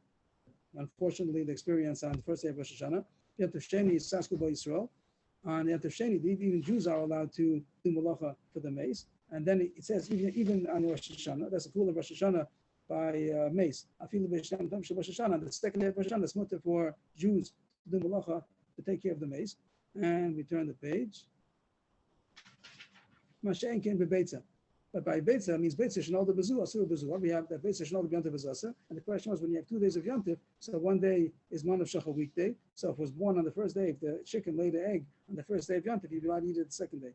unfortunately, the experience on the first day of Rosh Hashanah. Yom Tov Sheni is Sasku Bo Yisrael. On Yom Tov Sheni, even Jews are allowed to do malacha for the mace. And then it says even on Rosh Hashanah, that's a cool of Rosh Hashanah by mace. Afilu b'Shem Tom Rosh Hashanah. The second day of Rosh Hashanah is mutter for Jews to do malacha to take care of the mace. And we turn the page. Mashen came to Beitza. But by Beitza means Beitza Shnol the Bezu, Asur Bezu. We have that Beitza Shnol the Yontif is Asa. And the question was when you have 2 days of Yontif, so one day is Manav Shach a weekday. So if it was born on the first day, if the chicken laid an egg on the first day of Yontif, you'd not eat it the second day.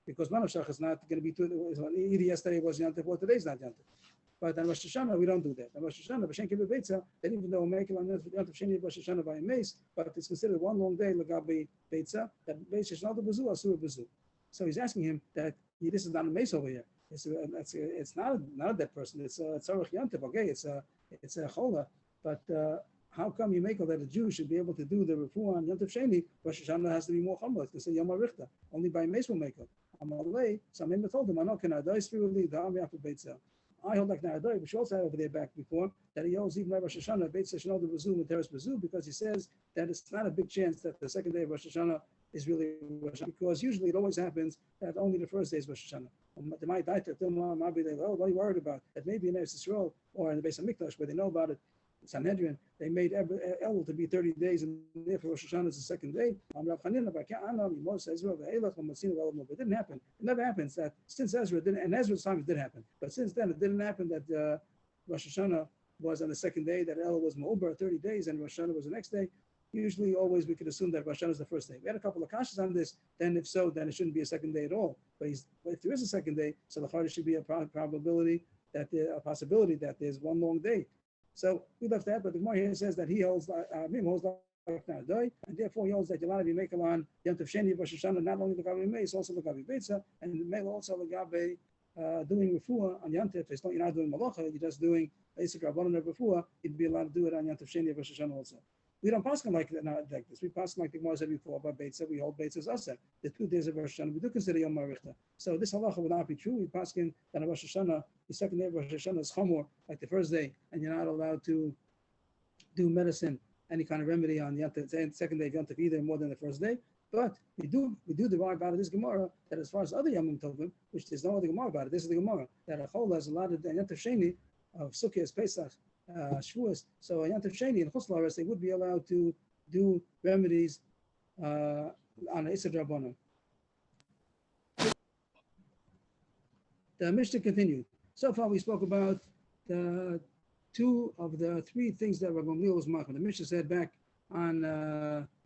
Because Manav Shach is not going to be either yesterday was Yontif or today's not Yontif. But on Rosh Hashanah, we don't do that. On Rosh Hashanah, B'Shem Kibbutz Beitza, that even though we make it on Yontif Sheni Rosh Hashanah by a mace, but it's considered one long day, Lagabi Beitza, that Beitza Shnol the Bezu, Asur Bezu. So he's asking him that this is not a mace over here. It's not a dead person. It's a tzarich yantiv. Okay, it's a chola. But how come you make it that a Jew should be able to do the refuah on Yom Tov Sheni? Rosh Hashanah has to be more chola. It's a Yom HaRichta. Only by mace will make it. Amalei. So I told him, I know can Adai Sviruli Da'am Yafet Beitza. I hold like Naradai, which we also had over there back before, that he holds even by Rosh Hashanah Beitza Shnol the Bezu and Teres Bezu, because he says that it's not a big chance that the second day of Rosh Hashanah is really Rosh Hashanah, because usually it always happens that only the first day is Rosh Hashanah. They might die to them, what are you worried about? That maybe in Eretz Yisrael or in the Beis HaMikdash, where they know about it, Sanhedrin, they made Elul to be 30 days, and therefore Rosh Hashanah is the second day. It didn't happen. It never happens that since Ezra didn't, and Ezra's time it did happen, but since then it didn't happen that Rosh Hashanah was on the second day, that Elul was Ma'ubar 30 days, and Rosh Hashanah was the next day. Usually, always we could assume that Rosh Hashanah is the first day. We had a couple of kashas on this. Then, if so, then it shouldn't be a second day at all. But if there is a second day, so there should be a probability that a possibility that there's one long day. So we left that. But the Gemara here says that he holds like Naradai, and therefore he holds that you're allowed to be making on Yom Tov Sheni Rosh Hashanah, not only the Gabi Meis, also the Gabi Beitza, and the also the Gabi doing refuah on Yom Tov. You're not doing malacha, you're just doing basic rabbanon of refuah. You'd be allowed to do it on Yom Tov Sheni Rosh Hashanah also. We don't pass them like this. We pass them like the Gemara said before about Beitza. We hold Beitza's Asa. The 2 days of Rosh Hashanah, we do consider Yom HaRichta. So this halacha would not be true. We pass in that on Rosh Hashanah, the second day of Rosh Hashanah is Chomor, like the first day, and you're not allowed to do medicine, any kind of remedy on the second day of Yom Tov either more than the first day. But we do derive about this Gemara that as far as other Yom Tovim, which there's no other Gemara about it, this is the Gemara, that a Chol has allotted the Yom Tov Sheni of Sukkot, Pesach, Shavuos. So Yom Tov Sheni and Chutz La'aretz, they would be allowed to do remedies on Isser Rabbanon. The Mishnah continued. So far we spoke about the 2 of the 3 things that Rabbi Gamliel was marking. The Mishnah said back on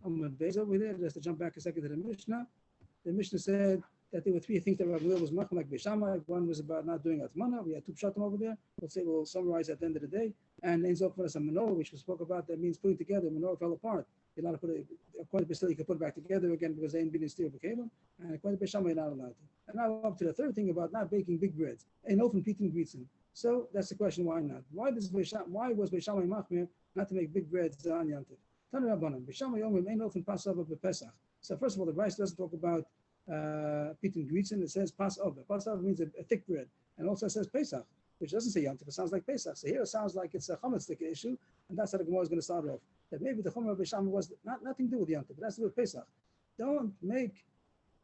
Amud Beis over there, just to jump back a second to the Mishnah. The Mishnah said that there were 3 things that Rabbi Gamliel was marking, like Beishamai. One was about not doing Atmana. We had 2 pshatim over there. We'll summarize at the end of the day. And Ein Zok Varas HaMenorah, which we spoke about, that means putting together. Menorah fell apart. You're allowed to put it, according to Beishamai, you can put it back together again because they ain't been in steel b'kelim. And according to Beishamai, you're not allowed to. And now up to the third thing about not baking big breads. Ein Ofen Pitin Gritzen. So that's the question, why not? Why was Beishamai machmir not to make big breads on Yom Tov? Tanu Rabbanan, Beishamai Yomim Ein Ofen Passover b'Pesach. So first of all, the Rice doesn't talk about Pitin Gritzen. It says Passover. Passover means a thick bread. And also it says Pesach, which doesn't say Yom Tov. It sounds like Pesach. So here it sounds like it's a chametz stick issue, and that's how the Gemara is going to start off. That maybe the Chomer of Beishamai was nothing to do with Yom Tov. It has to do with Pesach. Don't make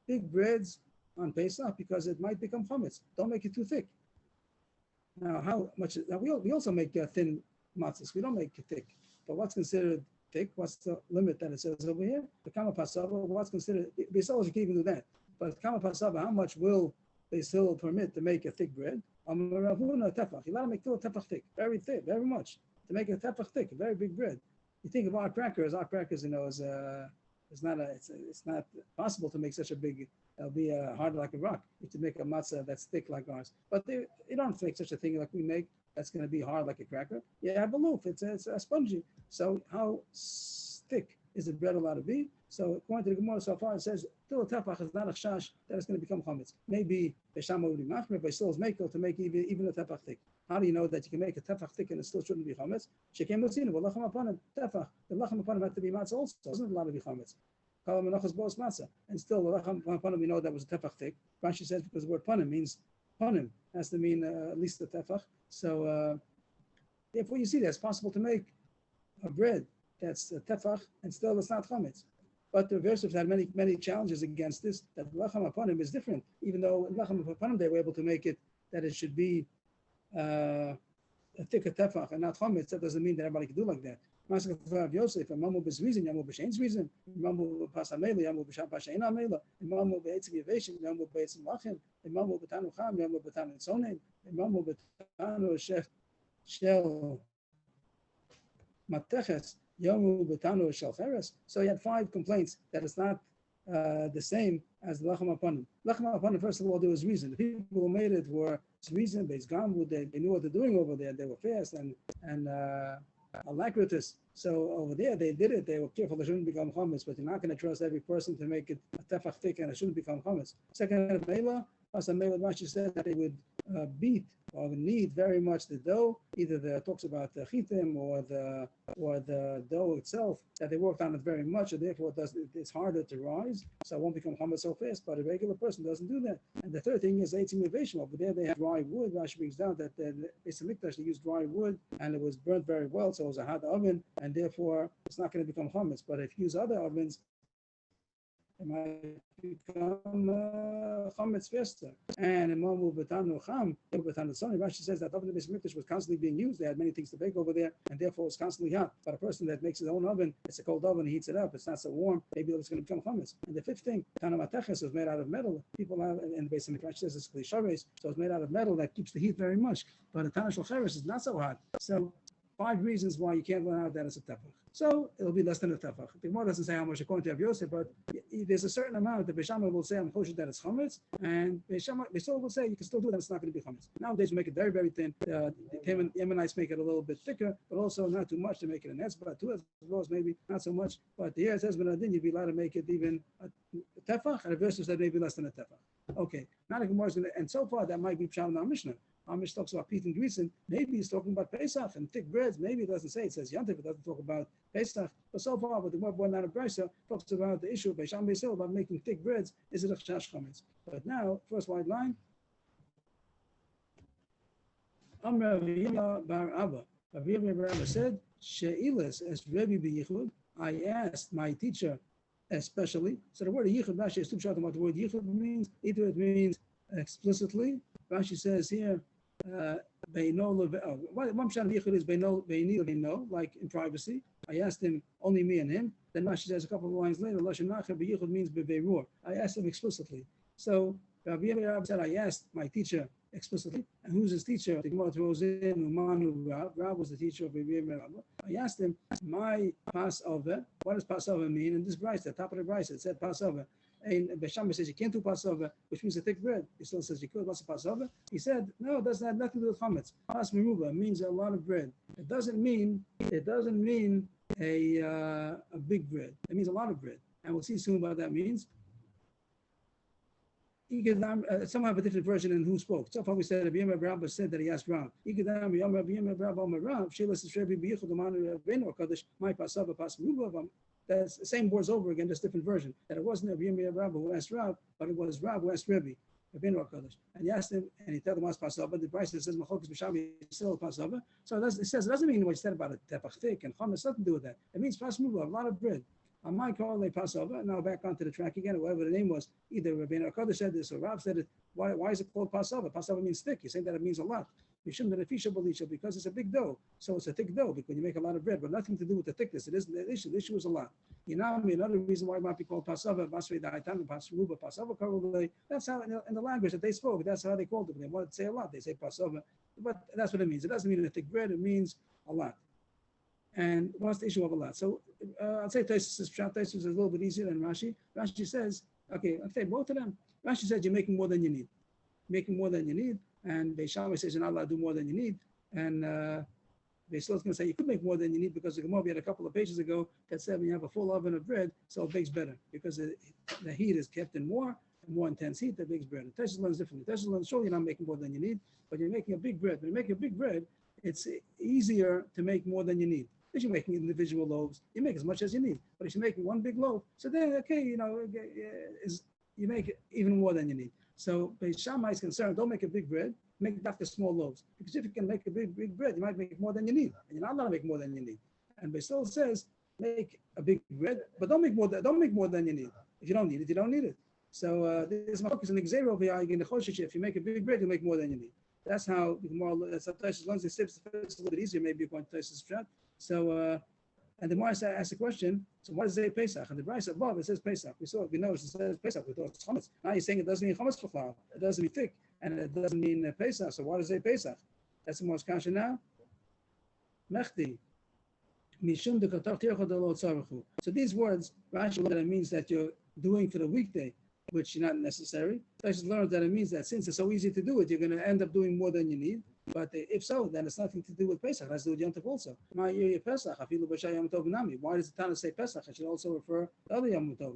big breads on Pesach because it might become chametz. Don't make it too thick. Now, how much? Now we also make thin matzahs. We don't make it thick. But what's considered thick? What's the limit that it says over here? The Kama Pasava. What's considered? Beisol you can even do that. But Kama Pasava, how much will they still permit to make a thick bread? Ravuna tefach. You're allowed to make a tefach thick, very thick, very much. To make a tefach thick, a very big bread. You think of our crackers, it's not possible to make such a big. It'll be hard like a rock. You have to make a matzah that's thick like ours. But you don't have to make such a thing like we make. That's going to be hard like a cracker. You have a loaf. It's a spongy. So how thick is the bread allowed to be? So according to the Gemara so far, it says till tefach is not a chash that it's going to become chametz. Maybe Beishama would be machmir, but still is makel to make even a tefach thick. How do you know that you can make a tefach thick and it still shouldn't be chametz? Shekem mutzinu v'lachem upon him tefach. The lachem upon him had to be matzah also. It doesn't allow to be chametz. Kol menachos bos matzah, and still the lachem upon him we know that was a tefach thick. Rashi says because the word panim means panim has to mean at least the tefach. So therefore you see that it's possible to make a bread that's a tefach and still it's not chametz. But the Versov had many challenges against this. That lachem upon him is different. Even though in lachem upon him they were able to make it that it should be a thicker tefach and not chametz, that doesn't mean that everybody can do like that. Masak of Yosef, Mamu b'zrizin, Yamu b'shein zrizin, Mamu b'pasamela, Yamu b'shein amela, Mamu b'etzim yeveshim, Yamu b'etzim lachem, Mamu b'tanu cham, Yamu b'tanu tzonim, Mamu b'tanu shel mateches, Yamu b'tanu shel cheres. So he had 5 complaints that it's not the same as the lachem apanim. Lachem apanim, first of all, there was reason. The people who made it were reason based gambu. They knew what they're doing over there. They were fast and alacritus. So over there they did it. They were careful. They shouldn't become chametz. But you're not going to trust every person to make it a tefach thick, and it shouldn't become chametz. Second, Mela, Rashi said that they would beat or knead very much the dough. Either the talks about the chitim or the dough itself, that they worked on it very much, and therefore it's harder to rise, so it won't become chametz so fast. But a regular person doesn't do that. And the third thing is eitzim yeveshim. Over there they have dry wood. Rashi brings down that the Beis Hamikdash they used dry wood, and it was burnt very well, so it was a hot oven, and therefore it's not going to become chametz. But if you use other ovens, it might become chametz faster. And Imamu B'tanu Cham, B'tanu Tzoni, Rashi says that oven of the Beis Hamikdash was constantly being used. They had many things to bake over there, and therefore it's constantly hot. But a person that makes his own oven, it's a cold oven, he heats it up, it's not so warm, maybe it's going to become chametz. And the fifth thing, Tana Mateches was made out of metal. People have, in the Beis Hamikdash says it's klishaves, so it's made out of metal that keeps the heat very much. But the Tana Shel Cheres is not so hot. So 5 reasons why you can't learn out that it's a tefach. So it'll be less than a tefach. The Gemara doesn't say how much according to Rav Yosef, but there's a certain amount that Beishama will say I'm kosher that it's chametz, and Beishama will say you can still do it, it's not going to be chametz. Nowadays we make it very, very thin. The Yemenites make it a little bit thicker, but also not too much to make it an etzbah. 2 etzbahs maybe not so much, but the year says Benadin you'd be allowed to make it even a tefach, and the verse said maybe less than a tefach. Okay, now the Gemara is going to, and so far that might be pshat in our Mishnah. Amish talks about Pete and Grisen. Maybe he's talking about Pesach and thick breads. Maybe it doesn't say, it says Yantif, it doesn't talk about Pesach. But so far, with the more born out of Brisa, talks about the issue of Beisham Beisil about making thick breads. Is it a chash chametz? But now, first white line. Amr Aviyah Bar Abba. Aviyah Bar Abba said, She'ilas as Rebbe B'yichud. I asked my teacher especially. So the word Yichud, Rashi is too short about the word Yichud means. Either it means explicitly. Rashi says here, one pshat of yichud is beino, like in privacy. I asked him, only me and him. Then Rashi says a couple of lines later, lashon nacher beyichud means beveirur. I asked him explicitly. So Rabbi Yehuda said, I asked my teacher explicitly. And who's his teacher? The Gemara throws in Umanu Rav. Rav was the teacher of Rabbi Yehuda. I asked him, my Passover, what does Passover mean? In this Brisa, the top of the Brisa, it said Passover. And Beisham says you can't do Passover, which means a thick bread. He still says you could. What's a Passover? He said, no, it doesn't have nothing to do with chametz. Pas meruba means a lot of bread. It doesn't mean a big bread. It means a lot of bread. And we'll see soon what that means. Some have a different version in who spoke. So far we said Rabbi Rabba said that he asked Rav. My Passover, Pas meruba. That's the same words over again, just different version. That it wasn't Rabbi Rabba who asked Rav, but it was Rav who asked Rabbi. And he asked him, and he told him what's Passover. The Brisa says Machlokas b'Shabbos still Passover. So it says it doesn't mean what he said about it tefach thick and chametz. Nothing to do with that. It means Pas meruba, a lot of bread. On my call, Passover. Now back onto the track again. Whatever the name was, either Rabbi Kodesh said this or Rav said it. Why is it called Passover? Passover means thick. You're saying that it means a lot. Because it's a big dough, so it's a thick dough because you make a lot of bread, but nothing to do with the thickness. It isn't the issue. The issue is a lot. You know, another reason why it might be called Passover, that's how in the language that they spoke, that's how they called it. They wanted to say a lot. They say Passover, but that's what it means. It doesn't mean a thick bread. It means a lot. And what's the issue of a lot? So I'll say Taisus is a little bit easier than Rashi. Rashi says, okay, I'll say both of them. Rashi says you're making more than you need. Making more than you need. And Beishama says you're not allowed to do more than you need. And Beis Hillel is going to say you could make more than you need because the Gemara we had a couple of pages ago that said when you have a full oven of bread, so it bakes better because the heat is kept in more intense heat that bakes bread. The Teshuvah learns differently. Teshuvah learns, sure, you're not making more than you need, but you're making a big bread. When you make a big bread, it's easier to make more than you need. If you're making individual loaves, you make as much as you need. But if you're making one big loaf, so then, okay, you make even more than you need. So Beis Shammai is concerned, don't make a big bread, make after small loaves. Because if you can make a big bread, you might make more than you need. And you're not allowed to make more than you need. And Beis Hillel says, make a big bread, but don't make more than you need. If you don't need it, you don't need it. So there's my focus in the Xavier over here. If you make a big bread, you make more than you need. That's how the Gemara. That's how Taisus learns. It's a little bit easier, maybe according to Taisus Pshat. So, and the Gemara asks the question. So, what does it say Pesach? And the Brisa above it says Pesach. We know it says Pesach. We thought it's chametz. Now you're saying it doesn't mean chametz for flour. It doesn't mean thick, and it doesn't mean Pesach. So, what does it say Pesach? That's the most kasha now. Mechti. Mishum dekatach tircha delot tzarchu. So these words, Rashi learned that it means that you're doing for the weekday, which is not necessary. Rashi learned that it means that since it's so easy to do it, you're going to end up doing more than you need. But if so, then it's nothing to do with Pesach. It has to do with Yom Tov also. Why does the Tana say Pesach? It should also refer to other Yom Tov.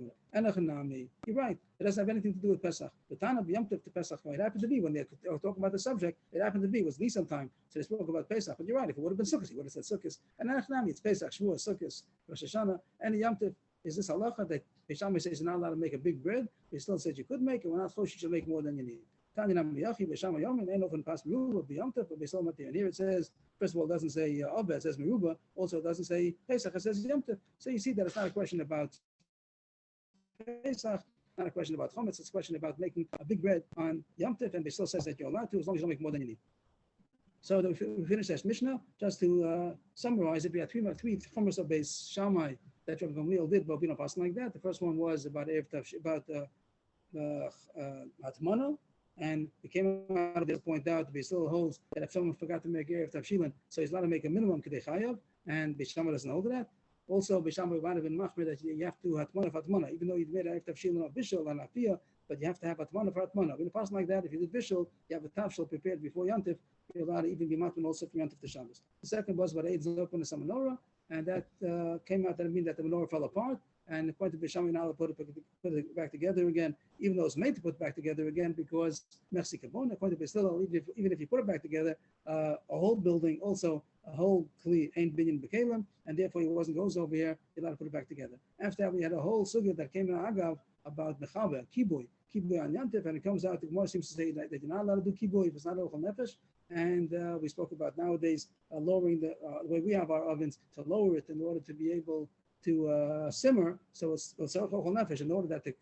You're right. It doesn't have anything to do with Pesach. The Tana of Yom Tov to Pesach, it happened to be when they were talking about the subject, it happened to be, it was Nisan time. So they spoke about Pesach. But you're right, if it would have been Sukkot, he would have said Sukkot. And Enochnami, it's Pesach, Shavuot, Sukkot, Rosh Hashanah, and Yom Tov. Is this halacha that Beis Shammai says you're not allowed to make a big bread? He still says you could make it. We're not supposed you should make more than you need. And here it says, first of all, it doesn't say Abba, it says Meruba. Also, it doesn't say Pesach, it says Yom Tov. So you see that it's not a question about Pesach, not a question about Chometz, it's a question about making a big bread on Yom Tov, and Beis Hillel says that you're allowed to as long as you don't make more than you need. So we finish this Mishnah. Just to summarize it, we had three chumras of Beis Shammai that Rabbi Gamliel did, but we don't pass like that. The first one was about Hatmana, and it came out of this point out that Beis Hillel holds that if someone forgot to make Erev Tavshilin, so he's allowed to make a minimum Kedei Chayav, and Beis Shammai doesn't hold that. Also, Beis Shammai might have been machmir that you have to Hatmana for Hatmana, even though you made Erev Tavshilin of Bishul and Afiyah, but you have to have Hatmana for Hatmana. In a pass like that, if you did Bishul, you have a Tavshil prepared before Yantif, you're allowed to even be matman also from Yantif to Shabbos. The second was about Eid Zokon and Menorah, and that came out that it means that the menorah fell apart, and the point of Beis Shammai now put it back together again, even though it's made to put it back together again because Merci Kabon, according to Beis Hillel, even if you put it back together, a whole building, also a whole kli ain't binyan b'kelim, and therefore it wasn't goes over here, you're allowed to put it back together. After that, we had a whole sugya that came in Agav about Mechaber, Kiboy on Yantif, and it comes out, the Gemara seems to say that you're not allowed to do Kiboy if it's not Ochel Nefesh. And we spoke about nowadays lowering the way we have our ovens to lower it in order to be able to simmer. So it's Ochel Nefesh in order that the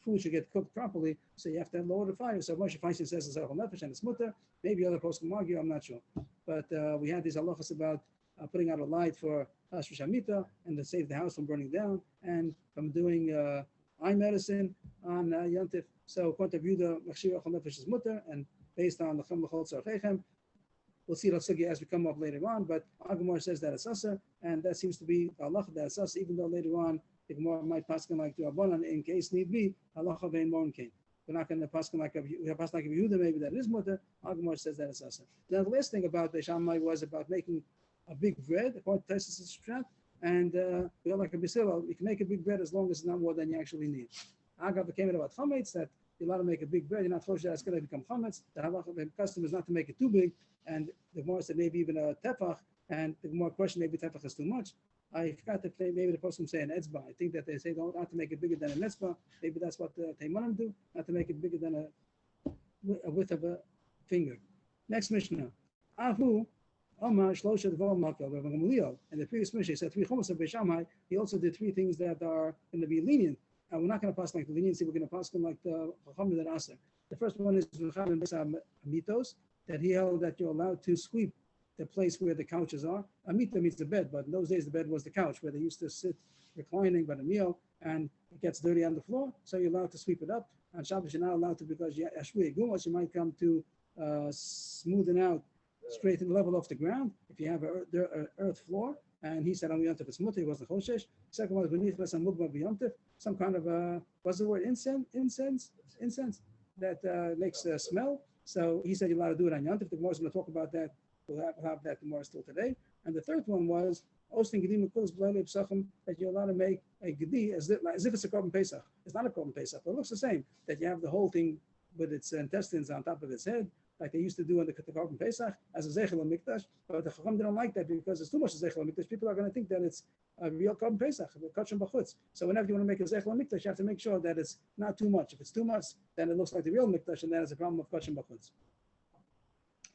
food should get cooked properly. So you have to lower the fire. So Moshe Feinstein says it's Ochel Nefesh and it's mutter. Maybe other posts can argue. I'm not sure. But we had these halachas about putting out a light for Rosh Hashanah and to save the house from burning down and from doing eye medicine on Yantif. So according to Yehuda, Machshir Ochel Nefesh is mutter, and based on the Chum L'chol Tzarchechem. We'll see that sugya as we come up later on, but our Gemara says that it's Asa, and that seems to be halacha that it's Asa, even though later on the Gemara might pass like to Rabbanan in case need be, halacha vein morin kain. We're not going to pass like a pass like a Yehuda, maybe that is mutter. Our Gemara says that it's Asa. Now the last thing about Beis Shammai was about making a big bread, according to Taisus Pshat, and we are like a Beis Hillel, you can make a big bread as long as it's not more than you actually need. Agav came in about chametz that you're allowed to make a big bread. You're not forced that it's going to become chametz. The custom is not to make it too big. And the Gemara said maybe even a tefach. And the Gemara question maybe tefach is too much. I forgot to play. Maybe the person say an etzba. I think that they say not to make it bigger than an etzba. Maybe that's what the Teimanim do. Not to make it bigger than a width of a finger. Next Mishnah. Ahu Omar Shlosha Dvar Makel Rabbi Gamliel. And the previous Mishnah said three chumos of Beis Shammai. He also did three things that are going to be lenient. And we're not going to pass like the leniency, we're going to pass them like the Chacham that Aser. The first one is Mitos, that he held that you're allowed to sweep the place where the couches are. Amita means the bed, but in those days the bed was the couch where they used to sit reclining by the meal, and it gets dirty on the floor, so you're allowed to sweep it up. On Shabbos you're not allowed to because you might come to smoothen out, straighten the level off the ground if you have an earth floor. And he said on Yom Tov it's mutter, he wasn't choshesh. Second one is beneath less on mugma Yom Tov, some kind of what's the word, incense that makes a smell. So he said you're allowed to do it on Yom Tov. The Gemara is going to talk about that We'll have that tomorrow still today. And the third one was Ostin Gedim Mekulas B'Leilei Psachim, that you're allowed to make a Gedi as if it's a Korban Pesach. It's not a Korban Pesach, but it looks the same. That you have the whole thing with its intestines on top of its head, like they used to do in the Korban Pesach as a Zeichel Mikdash. But the Chacham didn't like that because it's too much Zeichel Mikdash. People are going to think that it's a real Korban Pesach, a Kachim B'chutz. So whenever you want to make a Zeichel Mikdash, you have to make sure that it's not too much. If it's too much, then it looks like the real Mikdash, and then it's a problem of Kachim B'chutz.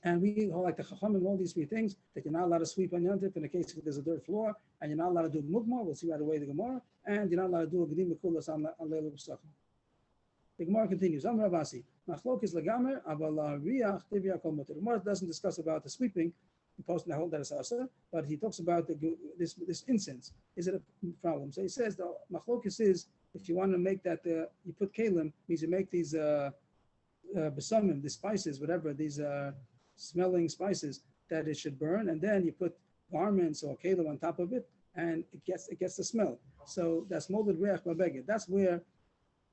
And we hold like the Chacham and all these three things, that you're not allowed to sweep on Yom Tov in the case if there's a dirt floor, and you're not allowed to do Mugmar, we'll see right away the Gemara, and you're not allowed to do a Gedim Mekulas on Leilei Psachim. The Gemara continues, Amar Ravasi, Machlokes Legamer, Aval Riach Tivya Kol Muter. The Gemara doesn't discuss about the sweeping, the post and the whole that is also, but he talks about this incense. Is it a problem? So he says the Machlokes is, if you want to make that, you put Kalim, means you make these besamim, the spices, whatever, these smelling spices, that it should burn, and then you put garments or kalim on top of it, and it gets the smell. So that's molded reach babeged. That's where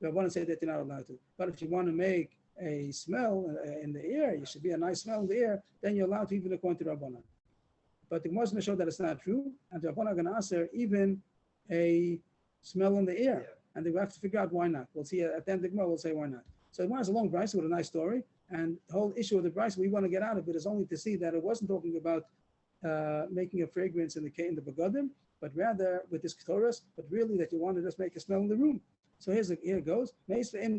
I want to say that you're not allowed to. But if you want to make a smell in the air, you should be a nice smell in the air, then you're allowed to, even according to Rabbanan. But the Gemara is going to show that it's not true, and the Rabbanan are going to answer even a smell in the air, and they will have to figure out why not. We'll see at the end of the Gemara, we'll say why not. So the Gemara is a long brisa with a nice story. And the whole issue of the brisa we want to get out of it is only to see that it wasn't talking about making a fragrance in the begadim, but rather with this ketores, but really that you want to just make a smell in the room. So here it goes. What we said in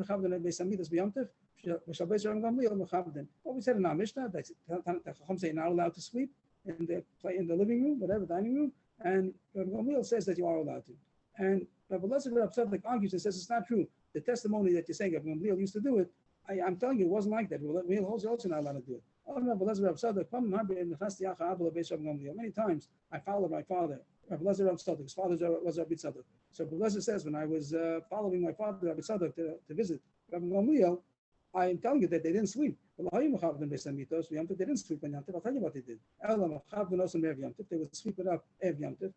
our Mishnah, that the Chacham say you're not allowed to sweep in the living room, whatever, dining room, and Rabbi Gamliel says that you are allowed to. And Rabbi Elazar argues and says it's not true. The testimony that you're saying Rabbi Gamliel used to do it, I'm telling you, it wasn't like that. We're also not allowed to do it. Many times I followed my father, Rabbi Elazar Rav Tzadok. His father was Rabbi Tzadok. So Rabbi Elazar says, when I was following my father, Rabbi Tzadok, to visit Rabbi Gamliel, I am telling you that they didn't sweep. They didn't sweep on Yom Tov. I'll tell you what they did. They would sweep it up Ev Yom Tov,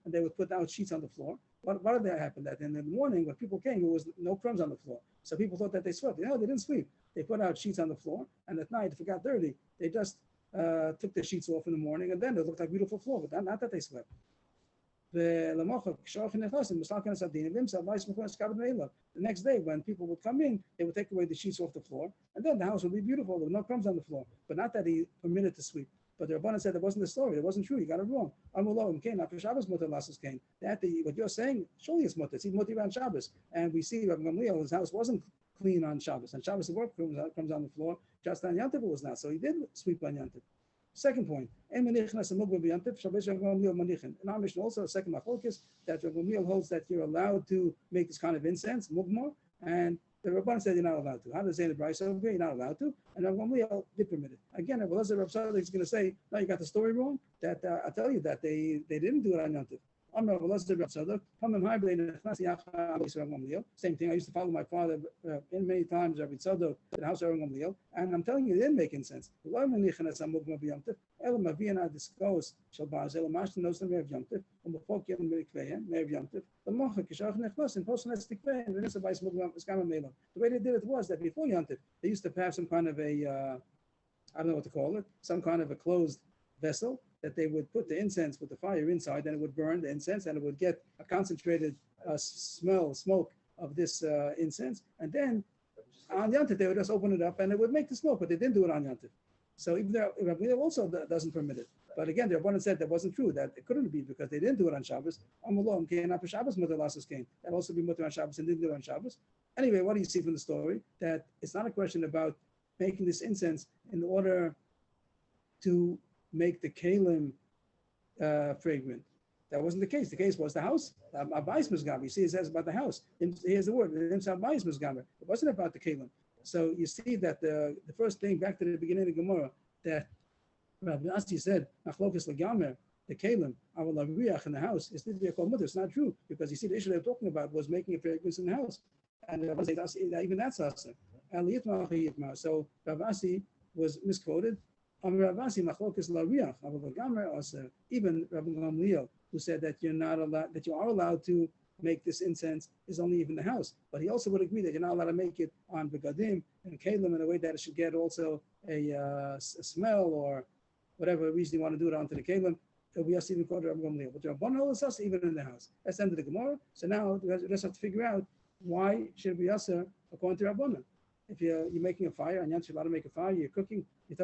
and they would put out sheets on the floor. What did that happen? That in the morning, when people came, there was no crumbs on the floor. So people thought that they swept. No, they didn't sweep. They put out sheets on the floor, and at night, if it got dirty, they just took the sheets off in the morning, and then it looked like a beautiful floor, but not that they swept. The next day, when people would come in, they would take away the sheets off the floor, and then the house would be beautiful. There were no crumbs on the floor, but not that he permitted to sweep. But the Rabbanan said it wasn't the story. It wasn't true. You got it wrong. What you're saying, surely it's mutter. It's even mutter on Shabbos. And we see Rabbi Gamliel, his house wasn't clean on Shabbos. On Shabbos, the work comes on the floor. Just on Yom Tov, it was not. So he did sweep on Yom Tov. Second point, in our Mishnah also, a second machlokes, that Rabbi Gamliel holds that you're allowed to make this kind of incense, mugmar, and the Rabban said you're not allowed to. How does it say in the brisa over here? You're not allowed to, and Rabbi Gamliel did permit it. Again, Rabbi Elazar Rav Tzadok is going to say, no, you got the story wrong. That I tell you that they didn't do it on Yom Tov. Same thing. I used to follow my father in many times, Rabbi Tzadok, to the house of Rabbi Gamliel, and I'm telling you, it didn't make any sense. The way they did it was that before Yom Tov, they used to have some kind of a, I don't know what to call it, some kind of a closed vessel that they would put the incense with the fire inside, and it would burn the incense, and it would get a concentrated smoke of this incense, and then on Yom Tov they would just open it up and it would make the smoke, but they didn't do it on Yom Tov. So even though Rabbi also doesn't permit it, but again, the Rabbanan said that wasn't true, that it couldn't be because they didn't do it on Shabbos. That also be mutter on Shabbos and didn't do it on Shabbos. Anyway, what do you see from the story? That it's not a question about making this incense in order to make the kalim fragrant. That wasn't the case. The case was the house. Abayis Mizgamer. You see, it says about the house. Here's the word. Abayis Mizgamer. It wasn't about the kalim. So you see that the first thing, back to the beginning of the Gemara, that Rabbi Asi said, Nachlokas Legamer, the kalim, our lavriach in the house, is this called mother. It's not true, because you see the issue they were talking about was making a fragrance in the house. And even that's asa. So Rabbi Asi was misquoted. Even Rabbi Gamliel, who said that you're not allowed, that you are allowed to make this incense is only even the house. But he also would agree that you're not allowed to make it on begadim and kalim in a way that it should get also a smell or whatever reason you want to do it onto the kalim. It'll be us even called Rabbi Gamliel. But Rabban holds us even in the house. That's the end of the Gemara. So now we just have to figure out why should it be us according to Rabbanan. If you're making a fire and you're allowed to make a fire, you're cooking. So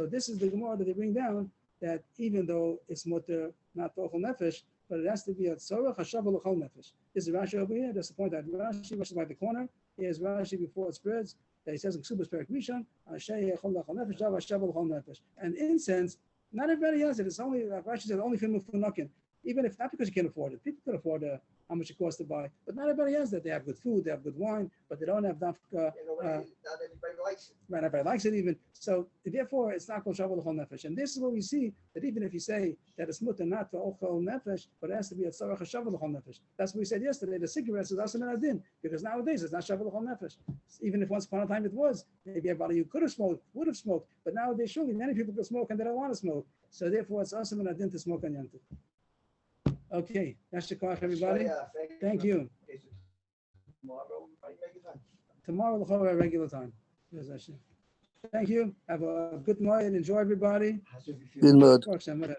this is the Gemara that they bring down, that even though it's mutter not to ochel nefesh, but it has to be a tzorach hashav l'chol nefesh. This is Rashi over here. That's the point that Rashi by the corner. Here's Rashi before it spreads. That he says in Ksubas Perik Rishon, Ashay echol l'chol nefesh, jav hashav l'chol nefesh. And incense, not everybody has it. It's only, like Rashi said, only for mufunakin. Even if not because you can't afford it, people can afford how much it costs to buy. But not everybody has that. They have good food, they have good wine, but they don't have dafka. Not everybody likes it. Right, everybody likes it even. So therefore, it's not called shavuot l'chol nefesh. And this is what we see, that even if you say that it's mutter not for ochel nefesh, but it has to be a tzarech shavuot l'chol nefesh. That's what we said yesterday. The cigarettes is also adin, because nowadays it's not shavuot l'chol nefesh. Even if once upon a time it was, maybe everybody who could have smoked would have smoked, but nowadays surely many people can smoke and they don't want to smoke. So therefore, it's also adin to smoke on yantiv. Okay, that's the call, everybody. Thank you. Tomorrow, I make it time. Tomorrow we'll have our regular time. Thank you. Have a good night and enjoy everybody. Good Baruch Hashem.